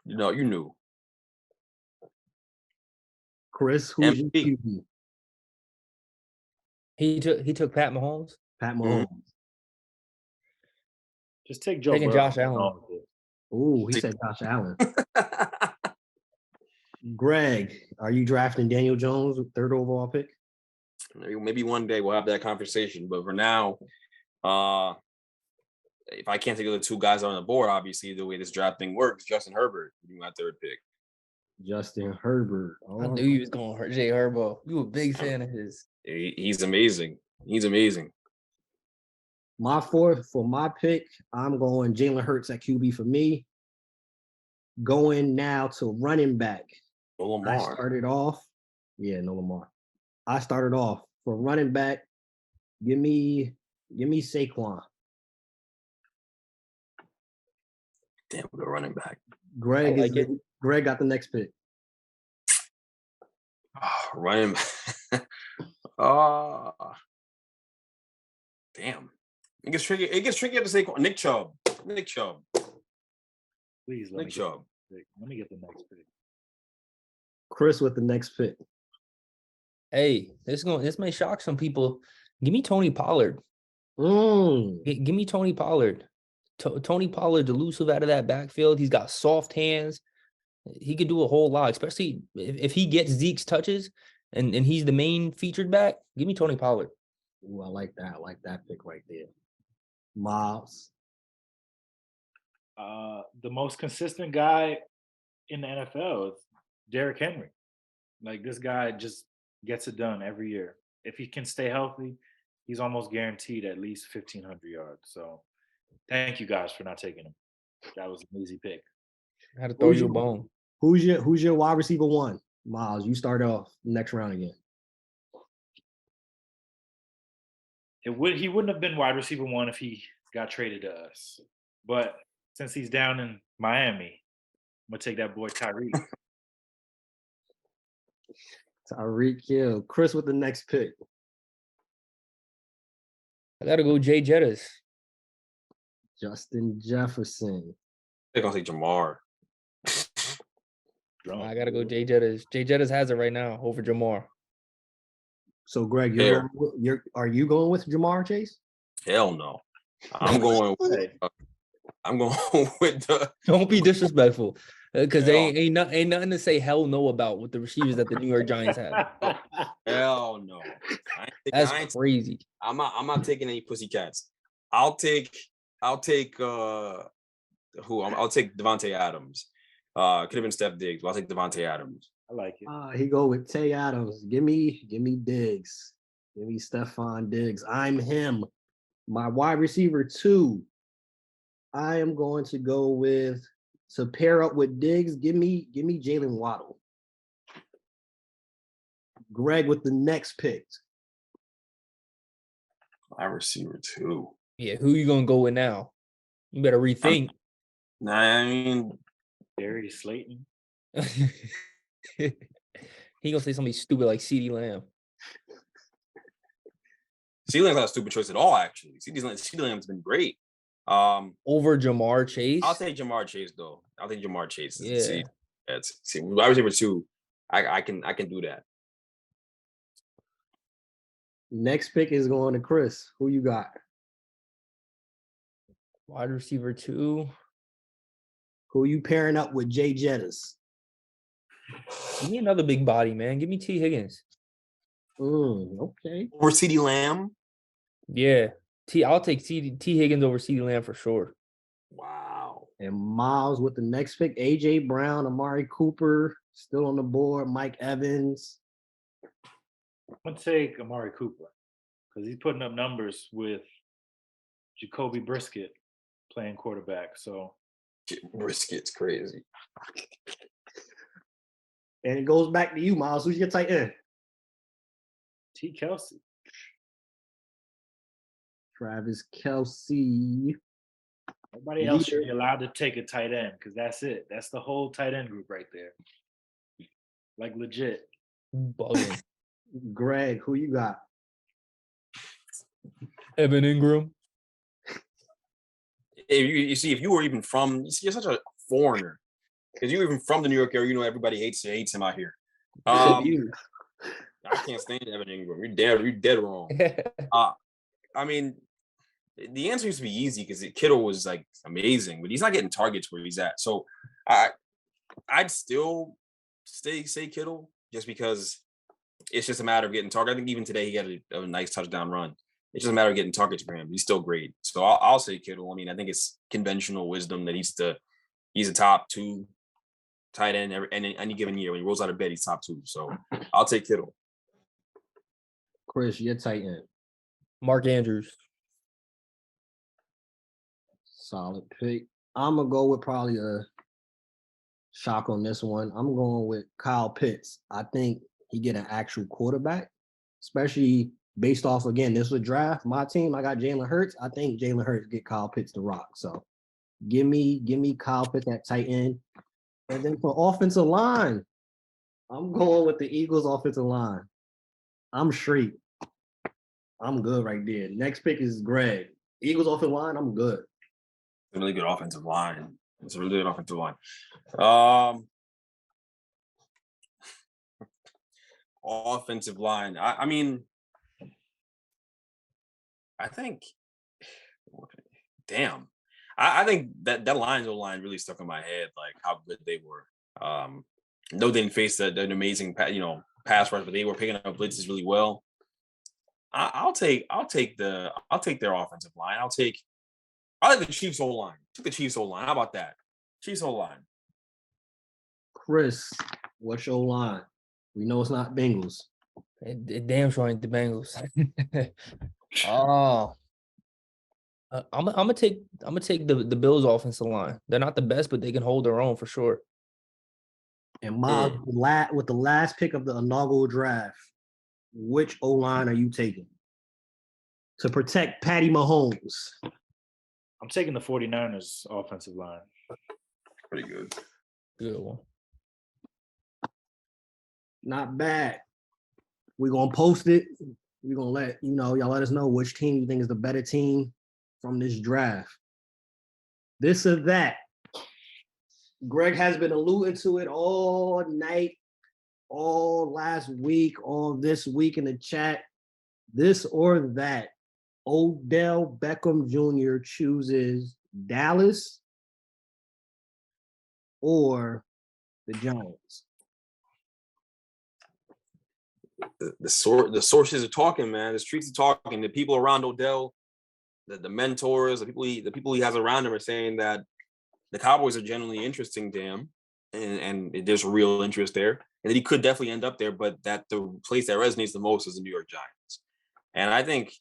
You knew. Chris, who's your QB? He took Pat Mahomes. Pat Mahomes. Just take Joe Taking Burrow. Josh Allen. Oh, he said Josh Allen. Greg, are you drafting Daniel Jones, 3rd overall pick? Maybe one day we'll have that conversation, but for now, if I can't take the 2 guys on the board, obviously the way this draft thing works, Justin Herbert, you my 3rd pick. Justin Herbert. Oh. I knew he was going to Jay Herbo. You a big fan of his. He's amazing. He's amazing. My 4th for my pick, I'm going Jalen Hurts at QB for me. Going now to running back. No I Lamar. started off. Yeah, no Lamar. I started off for running back. Give me Saquon. Damn, we're running back. I like it. Greg got the next pick. Running back. Oh, damn. It gets tricky. It gets tricky to say Nick Chubb. Nick Chubb. Please Nick Chubb. let me get the next pick. Chris with the next pick. Hey, this may shock some people. Give me Tony Pollard. Give me Tony Pollard. Tony Pollard's elusive out of that backfield. He's got soft hands. He could do a whole lot, especially if he gets Zeke's touches and he's the main featured back. Give me Tony Pollard. Ooh, I like that. I like that pick right there. Miles. The most consistent guy in the NFL is Derrick Henry. Like, this guy just gets it done every year. If he can stay healthy, he's almost guaranteed at least 1,500 yards. So thank you guys for not taking him. That was an easy pick. I had to throw you a bone. Who's your wide receiver one? Miles, you start off next round again. He wouldn't have been wide receiver one if he got traded to us. But since he's down in Miami, I'm gonna take that boy Tyreek. Tyreek Hill. Chris with the next pick. I gotta go Jay Jettas. Justin Jefferson. They're gonna say Jamar. I gotta go Jay Jettas. Jay Jettas has it right now over Jamar. So Greg, are you going with Jamar Chase? Hell no. I'm going. I'm going with the. Don't be disrespectful, because ain't nothing to say hell no about with the receivers that the New York Giants have. Hell no. That's crazy. I'm not taking any pussycats. I'll take I'll take Devontae Adams. Could have been Steph Diggs, but I'll take Devontae Adams. I like it. He go with Tay Adams. Give me Diggs. Give me Stephon Diggs. I'm him. My wide receiver 2. I am going to go with, to pair up with Diggs. Give me Jalen Waddle. Greg with the next pick. My receiver 2. Yeah, who you gonna go with now? You better rethink. I mean, Darius Slayton. He gonna say something stupid like CeeDee Lamb. CeeDee Lamb's not a stupid choice at all, actually. CeeDee Lamb's been great. Over Jamar Chase. I'll take Jamar Chase though. I'll take Jamar Chase. Yeah. See, wide receiver 2. I can do that. Next pick is going to Chris. Who you got? Wide receiver 2. Who you pairing up with Jay Jettas? Give me another big body, man. Give me T. Higgins. Okay. Or CeeDee Lamb. Yeah. I'll take T. Higgins over CeeDee Lamb for sure. Wow. And Miles with the next pick. AJ Brown, Amari Cooper, still on the board. Mike Evans. I'm gonna take Amari Cooper because he's putting up numbers with Jacoby Brisket playing quarterback. So Brisket's crazy. And it goes back to you, Miles. Who's your tight end? T. Kelsey. Travis Kelce. Everybody else should be allowed to take a tight end because that's it. That's the whole tight end group right there. Like legit. Bugging. Greg, who you got? Evan Ingram. You see, if you were even from, you're such a foreigner. Because you're even from the New York area, everybody hates him out here. I can't stand Evan Ingram. You're dead wrong. I mean, the answer used to be easy because Kittle was like amazing, but he's not getting targets where he's at. So I'd still say Kittle just because it's just a matter of getting targets. I think even today he got a nice touchdown run. It's just a matter of getting targets for him. He's still great. So I'll say Kittle. I mean, I think it's conventional wisdom that he's a top 2 tight end any given year. When he rolls out of bed, he's top 2. So I'll take Kittle. Chris, your tight end. Mark Andrews. Solid pick. I'm gonna go with probably shock on this one. I'm going with Kyle Pitts. I think he get an actual quarterback, especially based off, again, this was a draft. My team, I got Jalen Hurts. I think Jalen Hurts get Kyle Pitts to rock. So give me Kyle Pitts at tight end. And then for offensive line, I'm going with the Eagles offensive line. I'm straight. I'm good right there. Next pick is Greg. Eagles offensive line, I'm good. It's a really good offensive line. It's a really good offensive line. Offensive line. I mean, I think, damn. I think that Lions O-line really stuck in my head, like how good they were. No, they didn't face an amazing, pass rush, but they were picking up blitzes really well. I'll take their offensive line. I like the Chiefs O-line. Took the Chiefs O-line. How about that? Chiefs O-line. Chris, what's your line? We know it's not Bengals. It damn sure ain't the Bengals. Oh, I'm gonna take the Bills offensive line. They're not the best, but they can hold their own for sure. And Miles, with the last pick of the inaugural draft, which O-line are you taking to protect Patty Mahomes? I'm taking the 49ers offensive line. Pretty good. Good one. Not bad. We're going to post it. We're going to let, y'all let us know which team you think is the better team from this draft. This or that. Greg has been alluding to it all night, all last week, all this week in the chat. This or that. Odell Beckham Jr. chooses Dallas or the Giants. The sources are talking, man. The streets are talking. The people around Odell, the mentors, the people he has around him are saying that the Cowboys are genuinely interesting to him, and there's real interest there, and that he could definitely end up there. But that the place that resonates the most is the New York Giants. And I think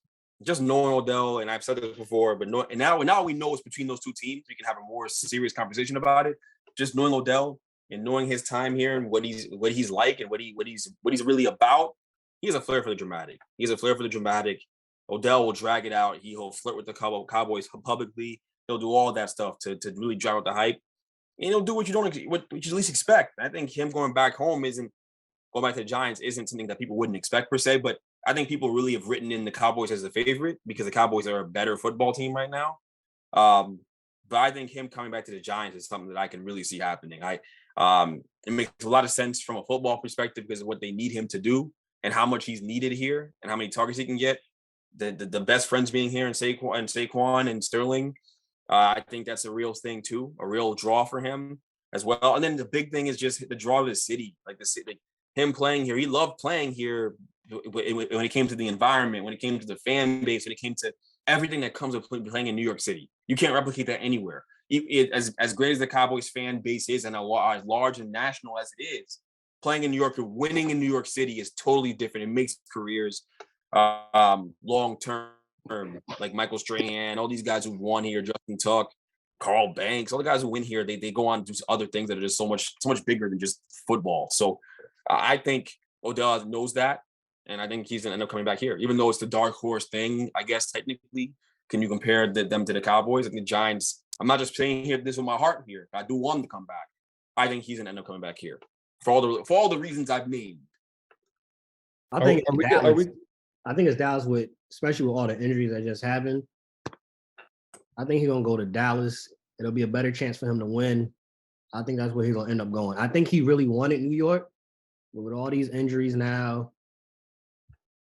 just knowing Odell, and I've said this before, but now we know it's between those two teams. We can have a more serious conversation about it. Just knowing Odell and knowing his time here and what he's like and what he's really about. He has a flair for the dramatic. Odell will drag it out. He'll flirt with the Cowboys publicly. He'll do all that stuff to really drive out the hype. And he'll do what you least expect. I think him going back to the Giants isn't something that people wouldn't expect per se, but I think people really have written in the Cowboys as a favorite because the Cowboys are a better football team right now. But I think him coming back to the Giants is something that I can really see happening. It makes a lot of sense from a football perspective because of what they need him to do and how much he's needed here and how many targets he can get. The best friends being here in Saquon and Sterling. I think that's a real thing too, a real draw for him as well. And then the big thing is just the draw of the city, like the city, him playing here. He loved playing here when it came to the environment, when it came to the fan base, when it came to everything that comes with playing in New York City. You can't replicate that anywhere. As great as the Cowboys fan base is and as large and national as it is, playing in New York or winning in New York City is totally different. It makes careers long term. Like Michael Strahan, all these guys who won here, Justin Tuck, Carl Banks, all the guys who win here, they go on to do other things that are just so much bigger than just football. So I think Odell knows that, and I think he's gonna end up coming back here, even though it's the dark horse thing. I guess technically, can you compare them to the Cowboys and the Giants? I'm not just saying here this with my heart here. I do want him to come back. I think he's gonna end up coming back here for all the reasons I've named. I think it's Dallas with, especially with all the injuries that just happened. I think he's gonna go to Dallas. It'll be a better chance for him to win. I think that's where he's gonna end up going. I think he really wanted New York, but with all these injuries now,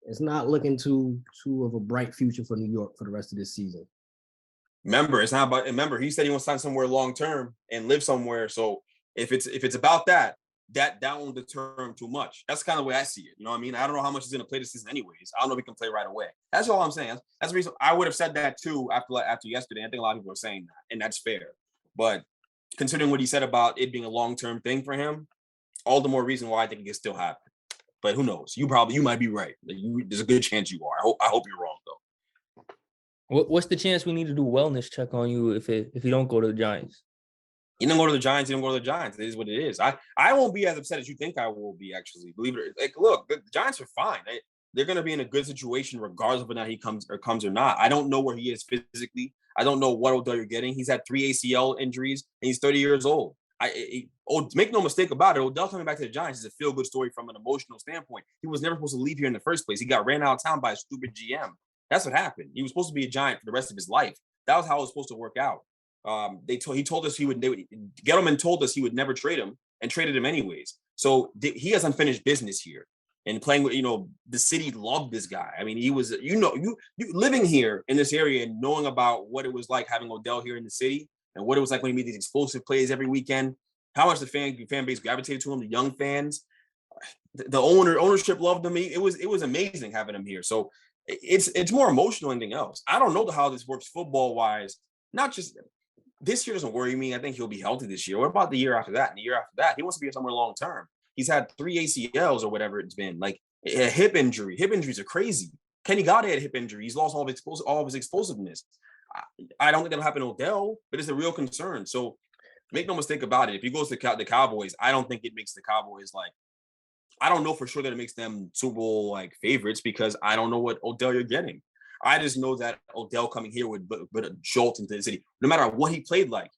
it's not looking too of a bright future for New York for the rest of this season. Remember, it's not about. Remember, he said he wants to sign somewhere long term and live somewhere. So if it's about that won't deter him too much. That's kind of the way I see it. You know what I mean? I don't know how much he's going to play this season anyways. I don't know if he can play right away. That's all I'm saying. That's the reason I would have said that too after yesterday. I think a lot of people are saying that, and that's fair. But considering what he said about it being a long-term thing for him, all the more reason why I think it can still happen. But who knows? You might be right. There's a good chance you are. I hope you're wrong though. What's the chance we need to do a wellness check on you if you don't go to the Giants? You don't go to the Giants. You don't go to the Giants. It is what it is. I won't be as upset as you think I will be. Actually, believe it. Like, look, the Giants are fine. They're going to be in a good situation regardless of whether he comes or not. I don't know where he is physically. I don't know what Odell you're getting. He's had 3 ACL injuries and he's 30 years old. Make no mistake about it. Odell coming back to the Giants is a feel-good story from an emotional standpoint. He was never supposed to leave here in the first place. He got ran out of town by a stupid GM. That's what happened. He was supposed to be a Giant for the rest of his life. That was how it was supposed to work out. He told us Gettleman told us he would never trade him and traded him anyways. So he has unfinished business here. And playing with, the city loved this guy. I mean, he was, you living here in this area and knowing about what it was like having Odell here in the city and what it was like when he made these explosive plays every weekend, how much the fan base gravitated to him, the young fans, the ownership loved him. It was amazing having him here. So it's more emotional than anything else. I don't know how this works football wise. Not just this year doesn't worry me. I think he'll be healthy this year. What about the year after that? And the year after that, he wants to be somewhere long term. He's had 3 ACLs or whatever it's been. Like a hip injury. Hip injuries are crazy. Kenny Golladay had a hip injury. He's lost all of his explosiveness. I don't think that'll happen to Odell, but it's a real concern. So make no mistake about it. If he goes to the Cowboys, I don't think it makes the Cowboys I don't know for sure that it makes them Super Bowl favorites because I don't know what Odell you're getting. I just know that Odell coming here would put a jolt into the city. No matter what he played like,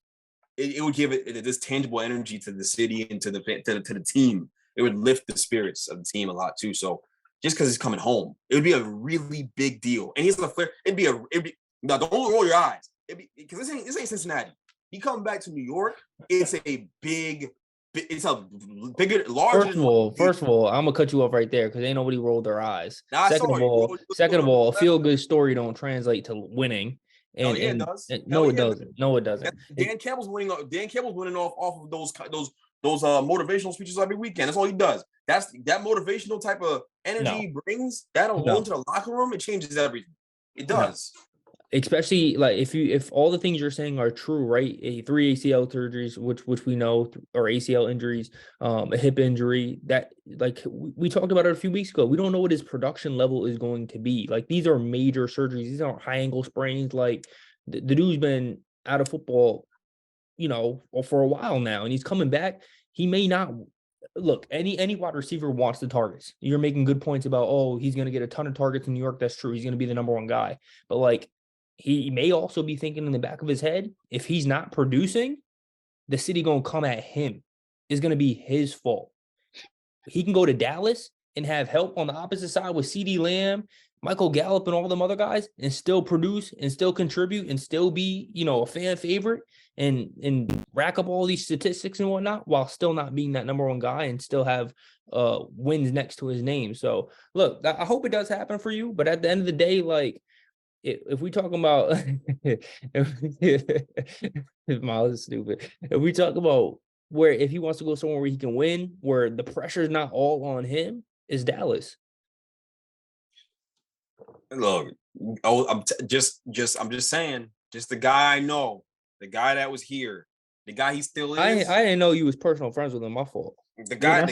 it would give it this tangible energy to the city and to the team. It would lift the spirits of the team a lot too. So just because he's coming home, it would be a really big deal. And he's a flair. Now don't roll your eyes. Because this ain't Cincinnati. He coming back to New York. It's a bigger, larger. First of all, I'm gonna cut you off right there because ain't nobody rolled their eyes. Nah, second of all, a feel good story don't translate to winning. And, it does. No, it doesn't. No, it doesn't. Dan Campbell's winning. Dan Campbell's winning off of those motivational speeches every weekend. That's all he does. That motivational type of energy he brings. That alone to the locker room, it changes everything. It does. Especially if all the things you're saying are true, right? 3 ACL surgeries, which we know, or ACL injuries, a hip injury that we talked about it a few weeks ago. We don't know what his production level is going to be. These are major surgeries. These aren't high ankle sprains. The dude's been out of football, for a while now, and he's coming back. He may not. Look, any wide receiver wants the targets. You're making good points about, he's going to get a ton of targets in New York. That's true. He's going to be the number one guy. But he may also be thinking in the back of his head, if he's not producing, the city going to come at him. It's going to be his fault. He can go to Dallas and have help on the opposite side with CeeDee Lamb, Michael Gallup, and all them other guys and still produce and still contribute and still be, a fan favorite and rack up all these statistics and whatnot while still not being that number one guy and still have wins next to his name. So, look, I hope it does happen for you. But at the end of the day, if we talking about Miles is stupid. If we talk about if he wants to go somewhere where he can win, where the pressure is not all on him, is Dallas. Look, I'm just saying, just the guy I know, the guy that was here, the guy he still is. I didn't know you was personal friends with him. My fault. The guy,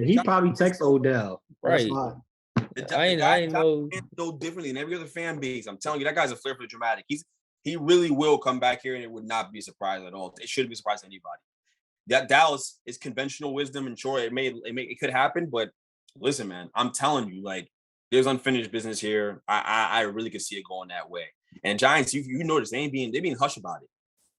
he probably texts Odell. Right. I know no differently than every other fan base. I'm telling you, that guy's a flair for the dramatic. He really will come back here, and it would not be a surprise at all. It shouldn't be a surprise to anybody. That Dallas is conventional wisdom, and sure, it could happen. But listen, man, I'm telling you, there's unfinished business here. I really could see it going that way. And Giants, you notice they're being hush about it.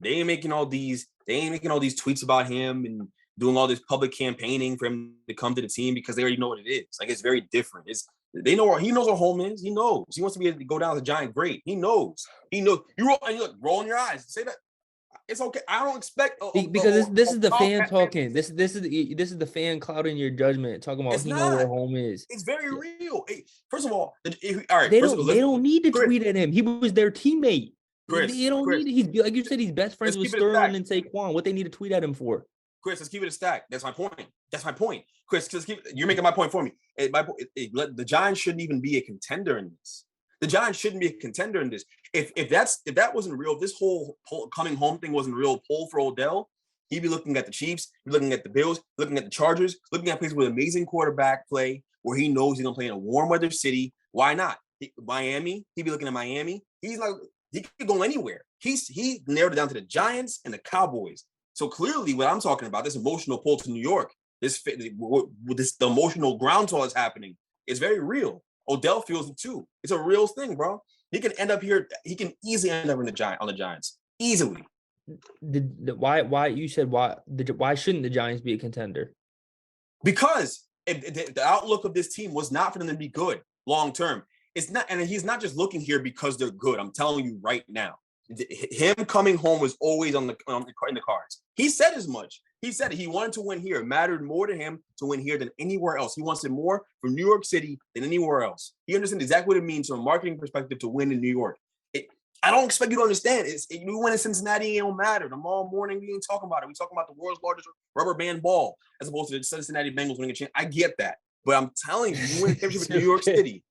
They ain't making all these tweets about him and doing all this public campaigning for him to come to the team because they already know what it is. It's very different. They know he knows where home is. He knows he wants to be able to go down as a Giant great. He knows. You rolling your eyes. Say that. It's okay. I don't expect because this is the fan talking. This is the fan clouding your judgment, talking about know where home is. It's very real. First of all, all right. They don't need to tweet at him. He was their teammate. They don't need it. He's like you said. He's best friends with Sterling and Saquon. What they need to tweet at him for? Chris, let's keep it a stack. That's my point. Chris, you're making my point for me. The Giants shouldn't even be a contender in this. The Giants shouldn't be a contender in this. If that wasn't real, if this whole coming home thing wasn't real pull for Odell, he'd be looking at the Chiefs, looking at the Bills, looking at the Chargers, looking at places with amazing quarterback play where he knows he's gonna play in a warm weather city. Why not? Miami, he'd be looking at Miami. He could go anywhere. He narrowed it down to the Giants and the Cowboys. So clearly, what I'm talking about, this emotional pull to New York, the emotional groundhog is happening. It's very real. Odell feels it too. It's a real thing, bro. He can end up here. He can easily end up on the Giants. Easily. Why shouldn't the Giants be a contender? Because the outlook of this team was not for them to be good long term. It's not, and he's not just looking here because they're good. I'm telling you right now. Him coming home was always in the cards. He said as much. He said he wanted to win here. It mattered more to him to win here than anywhere else. He wants it more from New York City than anywhere else. He understands exactly what it means from a marketing perspective to win in New York. I don't expect you to understand. You win in Cincinnati, it don't matter. Tomorrow morning, we ain't talking about it. We talking about the world's largest rubber band ball as opposed to the Cincinnati Bengals winning a championship. I get that. But I'm telling you, you win a championship in New York City.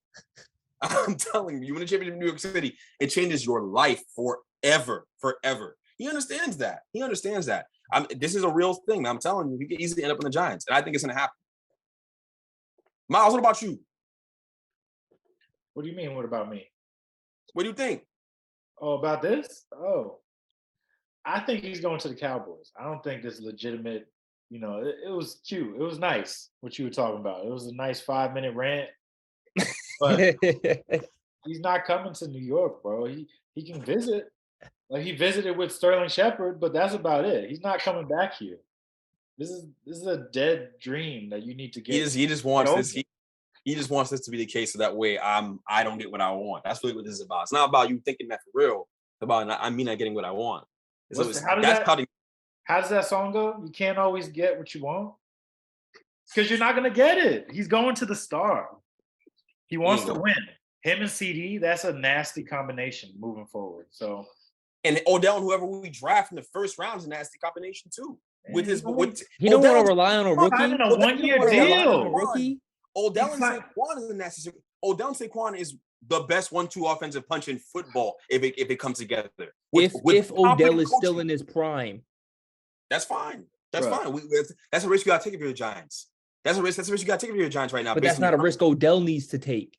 I'm telling you, you win a championship in New York City, it changes your life forever. He understands that. This is a real thing. I'm telling you, he could easily end up in the Giants, and I think it's going to happen. Miles, what about you? What do you mean? What about me? What do you think? Oh, about this? Oh, I think he's going to the Cowboys. I don't think this legitimate. It was cute. It was nice what you were talking about. It was a nice 5-minute rant. But he's not coming to New York, bro. He can visit. Like he visited with Sterling Shepard, but that's about it. He's not coming back here. This is a dead dream that you need to get. He just wants this. He just wants this to be the case, so that way I don't get what I want. That's really what this is about. It's not about you thinking that for real. It's about not getting what I want. How does that song go? You can't always get what you want because you're not gonna get it. He's going to the Star. He wants to win. Him and CD, that's a nasty combination moving forward. So, and Odell and whoever we draft in the first round is a nasty combination too. He don't want to rely on a rookie. On a 1-year deal. Odell and Saquon is a nasty. Odell and Saquon is the best 1-2 offensive punch in football if it comes together. If Odell is still in his prime, that's fine. That's fine. That's a risk you got to take if you're the Giants. That's a risk you got to take if you're the Giants right now. But that's not a risk Odell needs to take.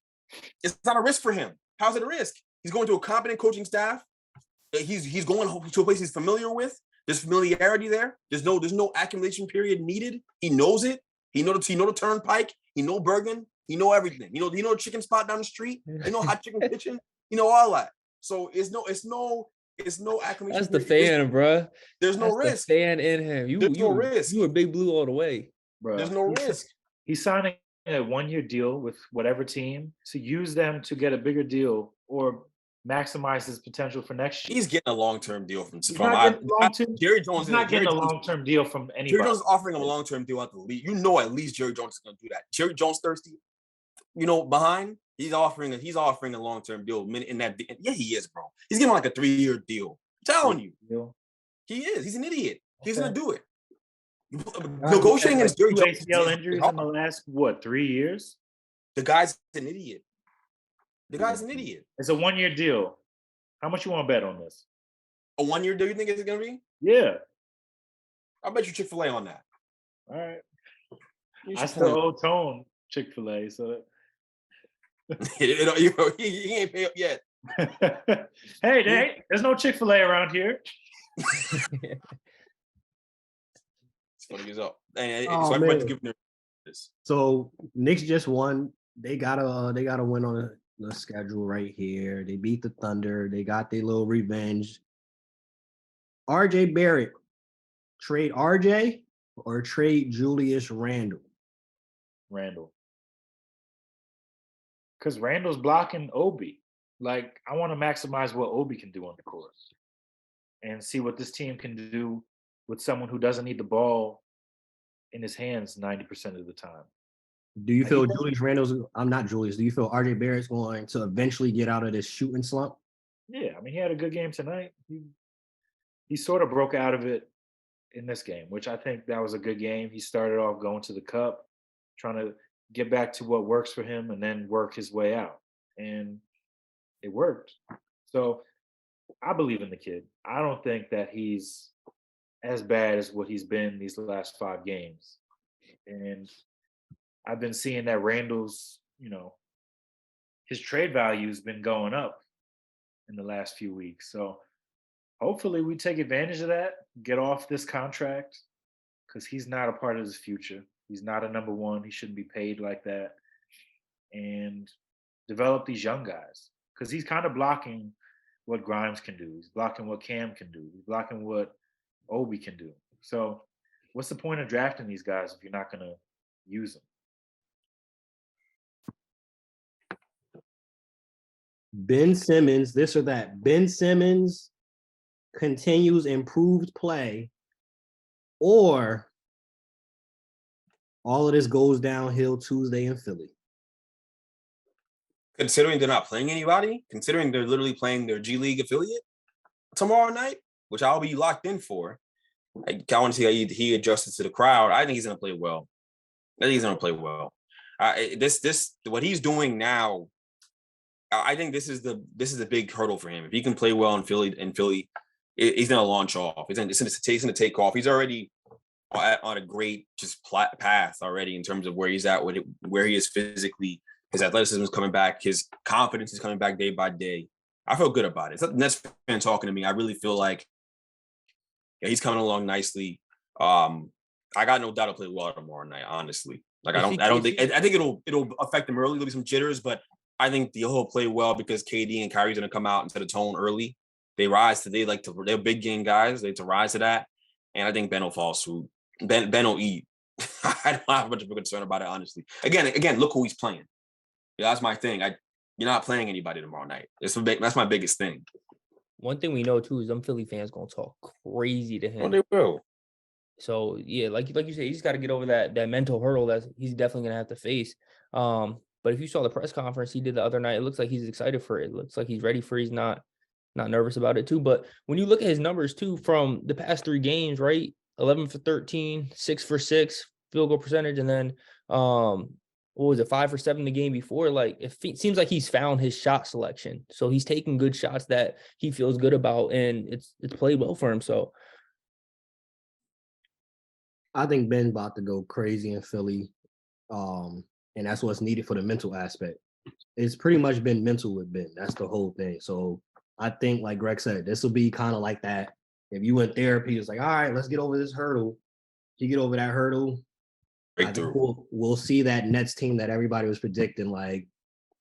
It's not a risk for him. How's it a risk? He's going to a competent coaching staff. He's going to a place he's familiar with. There's familiarity there. There's no accumulation period needed. He knows it. He know the turnpike. He know Bergen. He know everything. He know chicken spot down the street. He know hot chicken kitchen. You know all that. So it's no acclimation. That's the fan, bro. There's no risk. The fan in him. There's no risk. You were Big Blue all the way, bro. There's no risk. He's signing a 1-year deal with whatever team to use them to get a bigger deal or maximize his potential for next year. He's getting a long-term deal from Jerry Jones. He's not getting a long-term deal from anybody. Jerry Jones is offering him a long-term deal out the league. You know, at least Jerry Jones is going to do that. Jerry Jones thirsty. Behind he's offering a long-term deal in that. Yeah, he is, bro. He's getting like a 3-year deal. I'm telling you, he is. He's an idiot. He's going to do it. Negotiating against Jerry Jones. ACL injuries in the last 3 years. The guy's an idiot. It's a 1-year deal. How much you want to bet on this? A 1-year deal? You think it's going to be? Yeah. I'll bet you Chick-fil-A on that. All right. I still owe Tone Chick-fil-A, so he ain't paid up yet. Hey, there's no Chick-fil-A around here. So Knicks just won. They gotta win on the schedule right here. They beat the Thunder. They got their little revenge. RJ Barrett, trade RJ or trade Julius Randle? Randle. Because Randle's blocking Obi. Like, I want to maximize what Obi can do on the court and see what this team can do with someone who doesn't need the ball in his hands 90% of the time. Do you feel Julius Randle's – I'm not Julius. Do you feel RJ Barrett's going to eventually get out of this shooting slump? Yeah, I mean, he had a good game tonight. He sort of broke out of it in this game, which I think that was a good game. He started off going to the cup, trying to get back to what works for him and then work his way out. And it worked. So I believe in the kid. I don't think that he's as bad as what he's been these last 5 games. And I've been seeing that Randle's, his trade value has been going up in the last few weeks. So hopefully we take advantage of that, get off this contract, because he's not a part of his future. He's not a number one. He shouldn't be paid like that. And develop these young guys, because he's kind of blocking what Grimes can do. He's blocking what Cam can do. He's blocking what Obi can do. So, what's the point of drafting these guys if you're not going to use them? Ben Simmons, this or that. Ben Simmons continues improved play, or all of this goes downhill Tuesday in Philly. Considering they're not playing anybody, considering they're literally playing their G League affiliate tomorrow night, which I'll be locked in for. I want to see how he adjusted to the crowd. I think he's going to play well. What he's doing now, I think this is the big hurdle for him. If he can play well in Philly, he's going to launch off. He's going to take off. He's already on a great path already in terms of where he's at, where he is physically. His athleticism is coming back. His confidence is coming back day by day. I feel good about it. It's not the Nets fan talking to me. I really feel like he's coming along nicely. I got no doubt he'll play well tomorrow night. Honestly, I think it'll affect him early. There'll be some jitters, but I think he'll play well because KD and Kyrie's gonna come out and set a tone early. They're big game guys. They like to rise to that, and I think Ben will fall suit. Ben will eat. I don't have much of a concern about it, honestly. Again, look who he's playing. Yeah, that's my thing. You're not playing anybody tomorrow night. That's my biggest thing. One thing we know too is them Philly fans gonna talk crazy to him. Well, they will. So yeah, like you said, he's got to get over that mental hurdle that he's definitely gonna have to face. But if you saw the press conference he did the other night, it looks like he's excited for it. It looks like he's ready for it. He's not nervous about it too. But when you look at his numbers too from the past 3 games, right? 11 for 13, 6 for 6 field goal percentage, and then what was it, 5 for 7 the game before? Like it seems like he's found his shot selection. So he's taking good shots that he feels good about, and it's played well for him. So I think Ben's about to go crazy in Philly. And that's what's needed for the mental aspect. It's pretty much been mental with Ben. That's the whole thing. So I think, like Greg said, this will be kind of like that. If you in therapy, it's like, all right, let's get over this hurdle. You get over that hurdle, I think we'll see that Nets team that everybody was predicting, like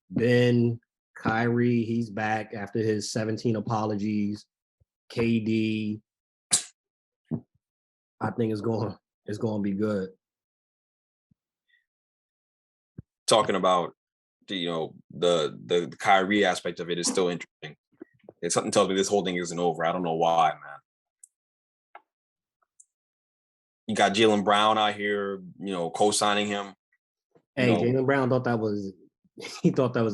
Ben, Kyrie, he's back after his 17 apologies. KD, I think it's going to be good. Talking about the Kyrie aspect of it is still interesting. It's something tells me this whole thing isn't over. I don't know why, man. You got Jaylen Brown out here, co-signing him. Hey, Jaylen Brown thought that was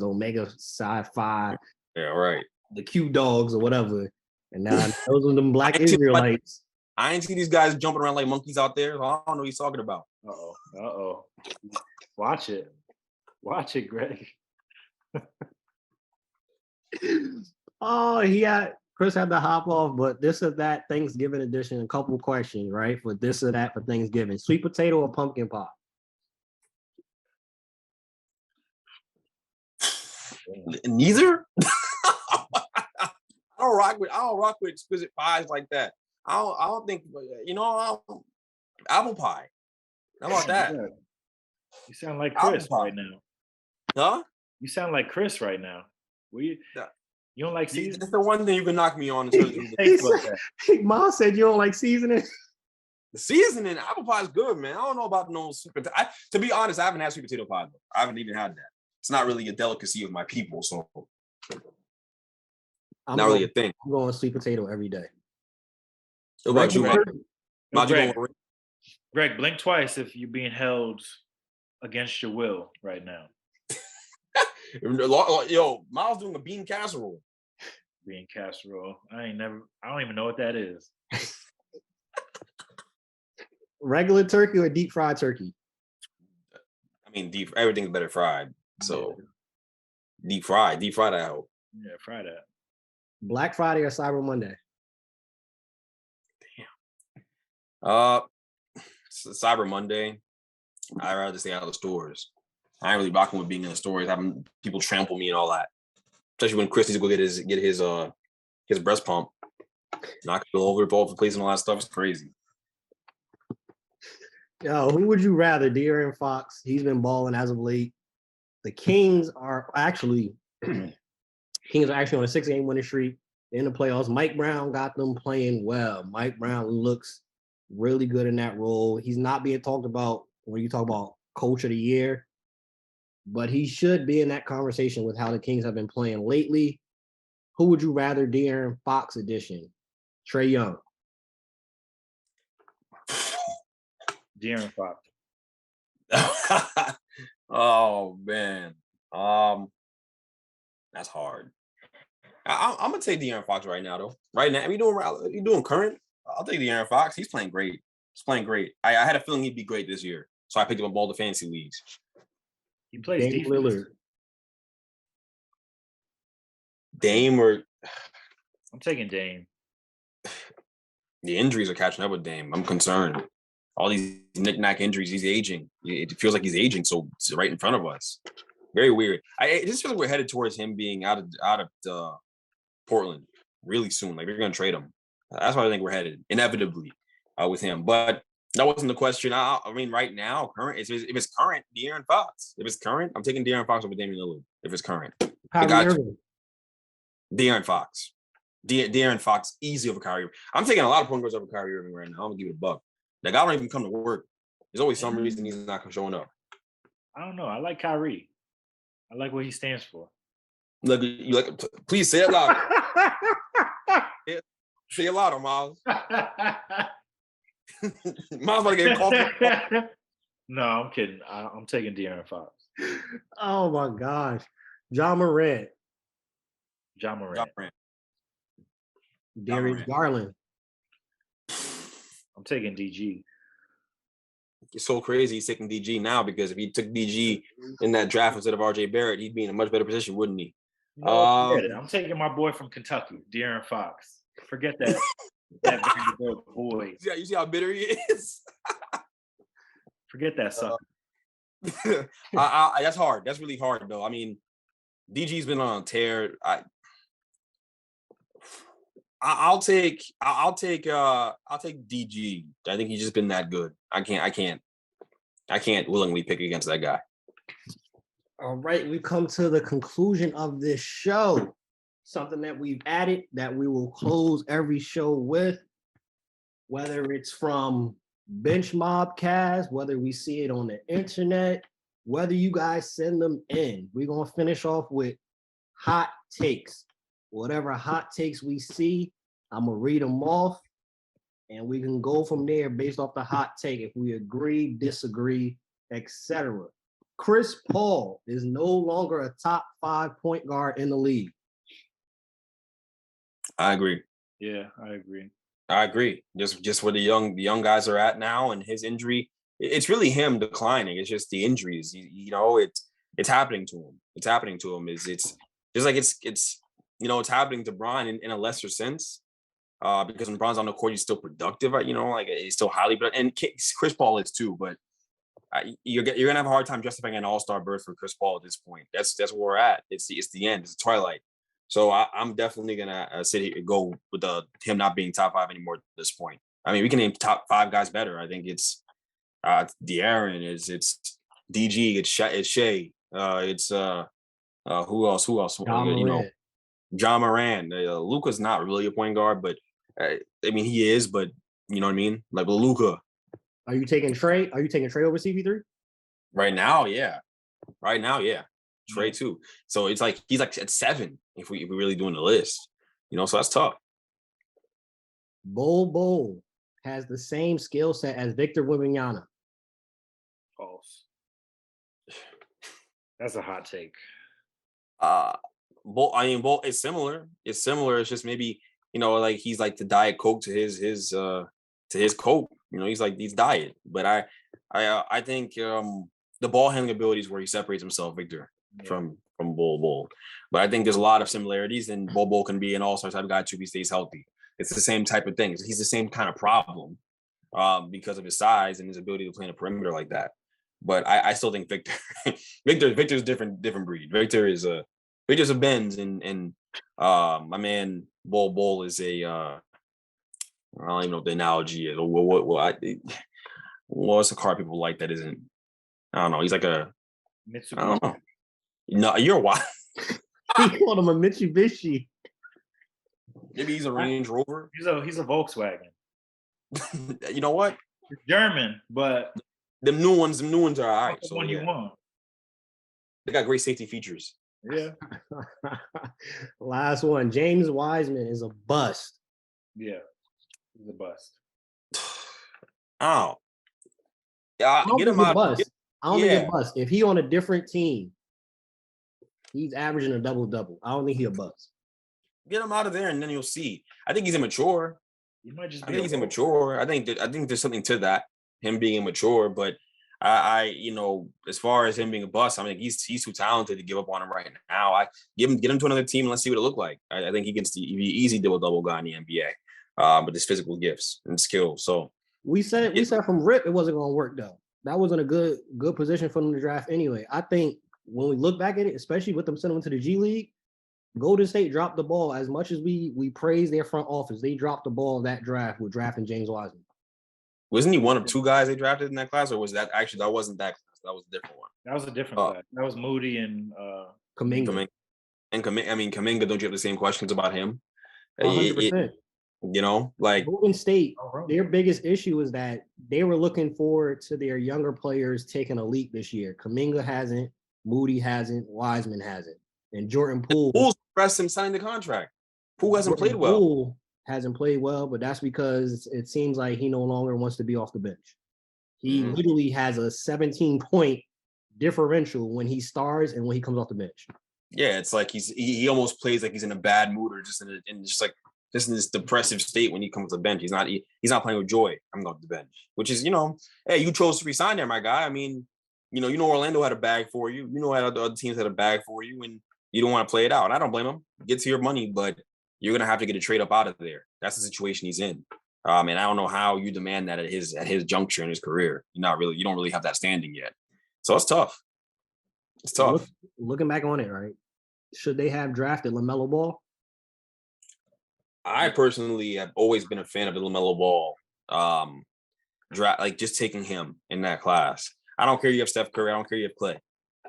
Omega Sci-Fi. Yeah, right. The Q Dogs or whatever. And now those are them black Israelites. I ain't see these guys jumping around like monkeys out there. So I don't know what he's talking about. Uh-oh. Watch it, Greg. Chris had to hop off, but this or that Thanksgiving edition, a couple questions, right? For this or that for Thanksgiving. Sweet potato or pumpkin pie? Neither? I don't rock with exquisite pies like that. I don't think, apple pie. How about that? You sound like Chris right now. Huh? You sound like Chris right now. You don't like seasoning? That's the one thing you can knock me on. In terms of Mom said you don't like seasoning. The seasoning, apple pie is good, man. I don't know about no sweet potato. To be honest, I haven't had sweet potato pie, though. I haven't even had that. It's not really a delicacy of my people, so not really a thing. I'm going sweet potato every day. What about you, Greg, blink twice if you're being held against your will right now. Yo, Miles doing a bean casserole. Bean casserole. I don't even know what that is. Regular turkey or deep fried turkey? I mean, everything's better fried. So deep fried, I hope. Yeah, fry that. Black Friday or Cyber Monday? Damn. Cyber Monday. I'd rather stay out of the stores. I ain't really rocking with being in the stores, having people trample me and all that. Especially when Chris needs to go get his breast pump. Knocking the over the place and all that stuff is crazy. Yo, who would you rather, De'Aaron Fox? He's been balling as of late. The Kings are actually on a 6-game winning streak in the playoffs. Mike Brown got them playing well. Mike Brown looks really good in that role. He's not being talked about when you talk about coach of the year, but he should be in that conversation with how the Kings have been playing lately. Who would you rather, De'Aaron Fox edition? Trae Young. De'Aaron Fox. Oh man, that's hard. I'm gonna take De'Aaron Fox right now, though. Right now, you doing current? I'll take De'Aaron Fox. He's playing great. He's playing great. I had a feeling he'd be great this year, so I picked him up all the fantasy leagues. He plays Dame defense. Lillard. Dame or I'm taking Dame. the injuries are catching up with Dame. I'm concerned. All these knick-knack injuries. He's aging. It feels like he's aging so right in front of us. Very weird. It just feels like we're headed towards him being out of Portland really soon. Like they're gonna trade him. That's why I think we're headed inevitably with him. But that wasn't the question. I mean, right now, current. If it's current, De'Aaron Fox. If it's current, I'm taking De'Aaron Fox over Damian Lillard. If it's current, De'Aaron Fox. De'Aaron Fox easy over Kyrie. I'm taking a lot of point guards over Kyrie Irving right now. I'm gonna give it a buck. That guy don't even come to work. There's always some reason he's not showing up. I don't know. I like Kyrie. I like what he stands for. Look, you like. Please say it louder. Say it louder, Miles. Miles about to get called. No, I'm kidding. I'm taking De'Aaron Fox. Oh my gosh, John Morant. John Morant. Darius Garland. I'm taking DG. It's so crazy he's taking DG now because if he took DG in that draft instead of RJ Barrett, he'd be in a much better position, wouldn't he? No, forget it. I'm taking my boy from Kentucky, De'Aaron Fox. Forget that. That Vanderbilt boy. You see how bitter he is? Forget that sucker. That's hard. That's really hard, though. I mean, DG's been on a tear. I'll take DG. I think he's just been that good. I can't willingly pick against that guy. All right, we've come to the conclusion of this show. Something that we've added that we will close every show with, whether it's from Bench Mob Cast, whether we see it on the internet, whether you guys send them in. We're going to finish off with hot takes. Whatever hot takes we see, I'm going to read them off, and we can go from there based off the hot take if we agree, disagree, etc. Chris Paul is no longer a top 5 point guard in the league. I agree. Yeah, I agree. I agree. Just where the young guys are at now, and his injury, it's really him declining. It's just the injuries. It's happening to him. It's happening to him. It's just like it's happening to Bron in a lesser sense. Because when Bron's on the court, he's still productive. Like he's still highly productive, and Chris Paul is too. But you're gonna have a hard time justifying an All-Star berth for Chris Paul at this point. That's where we're at. It's the end. It's the twilight. So I'm definitely gonna sit here and go with him not being top 5 anymore at this point. I mean, we can name top 5 guys better. I think it's De'Aaron, it's DG, it's Shea, it's who else? John Moran. Luka's not really a point guard, but I mean he is. But you know what I mean? Like Luka. Are you taking Trae? Are you taking Trae over CP3? Right now, yeah. Trae too. So it's like he's like at 7 if we're really doing the list. So that's tough. Bol has the same skill set as Victor Wembanyama. False. That's a hot take. Bol is similar. It's similar. It's just maybe, like he's like the Diet Coke to his Coke. He's diet. But I think the ball handling ability is where he separates himself, Victor, from Bol. But I think there's a lot of similarities, and Bol can be an all-star type of guy too if he stays healthy. It's the same type of thing. He's the same kind of problem because of his size and his ability to play in a perimeter like that. But I still think Victor's different breed. Victor's a Benz, and my man Bol is a I don't even know what the analogy is. What's a car people like that isn't? I don't know. He's like a. I Mitsubishi. don't know. No, you're wild. He called him a Mitsubishi. Maybe he's a Range Rover. He's a Volkswagen. You know what? It's German, but Them new ones are all right. the So one you yeah, want. they got great safety features. Yeah, Last one. James Wiseman is a bust. yeah. He's a bust. Oh, I yeah, don't get think him he's a out. bust. I don't think he's Yeah. a bust. If he on a different team, he's averaging a double-double. I don't think he a bust. Get him out of there, and then you'll see. I think he's immature. He might just I be. think he's immature. I think there's something to that, him being immature. But I as far as him being a bust, I mean, he's too talented to give up on him right now. I get him to another team and let's see what it look like. I think he gets the easy double guy in the NBA, with his physical gifts and skills. So We said from rip it wasn't going to work though. That wasn't a good position for them to draft anyway. I think when we look back at it, especially with them sending him to the G League, Golden State dropped the ball as much as we praise their front office. They dropped the ball that draft with drafting James Wiseman. wasn't he one of two guys they drafted in that class, or was that actually that wasn't that class? That was a different one. That was a different class. That was Moody and Kuminga. Kuminga, don't you have the same questions about him? 100%. Like Golden State, Oh, their biggest issue is that they were looking forward to their younger players taking a leap this year. Kuminga hasn't, Moody hasn't, Wiseman hasn't. And Jordan Poole. Poole's pressed him signing the contract. Poole hasn't played well. Poole hasn't played well, but that's because it seems like he no longer wants to be off the bench. He literally has a 17-point differential when he starts and when he comes off the bench. Yeah, it's like he almost plays like he's in a bad mood or just in this depressive state when he comes to the bench. He's not playing with joy. I'm going to the bench, which is, hey, you chose to resign there, my guy. I mean, Orlando had a bag for you. Other teams had a bag for you, and you don't want to play it out. And I don't blame him. Get to your money, but you're going to have to get a trade up out of there. That's the situation he's in. And I don't know how you demand that at his juncture in his career. You don't really have that standing yet. So it's tough. It's tough. Looking back on it, right? Should they have drafted LaMelo Ball? I personally have always been a fan of the LaMelo Ball draft, like just taking him in that class. I don't care you have Steph Curry. I don't care you have Clay.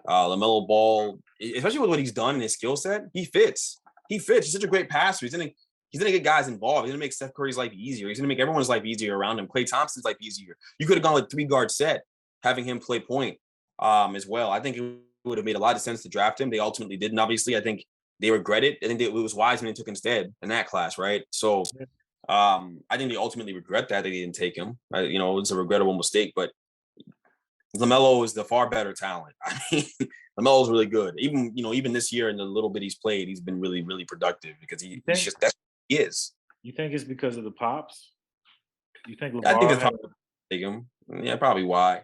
LaMelo Ball, especially with what he's done in his skill set, he fits. He's such a great passer. He's gonna get guys involved. He's gonna make Steph Curry's life easier. He's gonna make everyone's life easier around him. Klay Thompson's life easier. You could have gone with 3-guard set, having him play point as well. I think it would have made a lot of sense to draft him. They ultimately didn't. Obviously, I think they regret it. I think it was Wiseman took instead in that class, right? So I think they ultimately regret that they didn't take him. It's a regrettable mistake, but LaMelo is the far better talent. I mean, LaMelo is really good. Even this year in the little bit he's played, he's been really, really productive because that's what he is. You think it's because of the pops? You think LeVar I think it's probably take him. Yeah, probably why.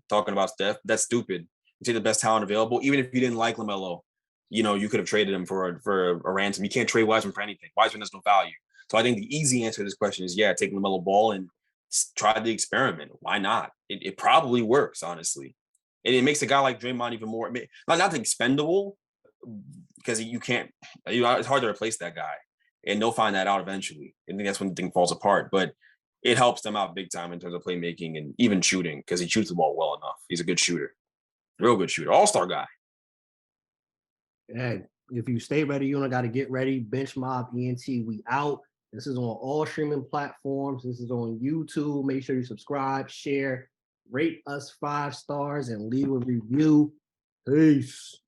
Talking about Steph, that's stupid. You take the best talent available, even if you didn't like LaMelo. You could have traded him for a ransom. You can't trade Wiseman for anything. Wiseman has no value. So I think the easy answer to this question is, yeah, take LaMelo Ball and try the experiment. Why not? It probably works, honestly. And it makes a guy like Draymond even more, not expendable, because you can't, it's hard to replace that guy. And they'll find that out eventually. I think that's when the thing falls apart. But it helps them out big time in terms of playmaking and even shooting, because he shoots the ball well enough. He's a good shooter. Real good shooter. All-star guy. Hey, if you stay ready, you don't got to get ready. Bench Mob Ent, we out. This is on all streaming platforms. This is on YouTube. Make sure you subscribe, share, rate us 5 stars, and leave a review. Peace.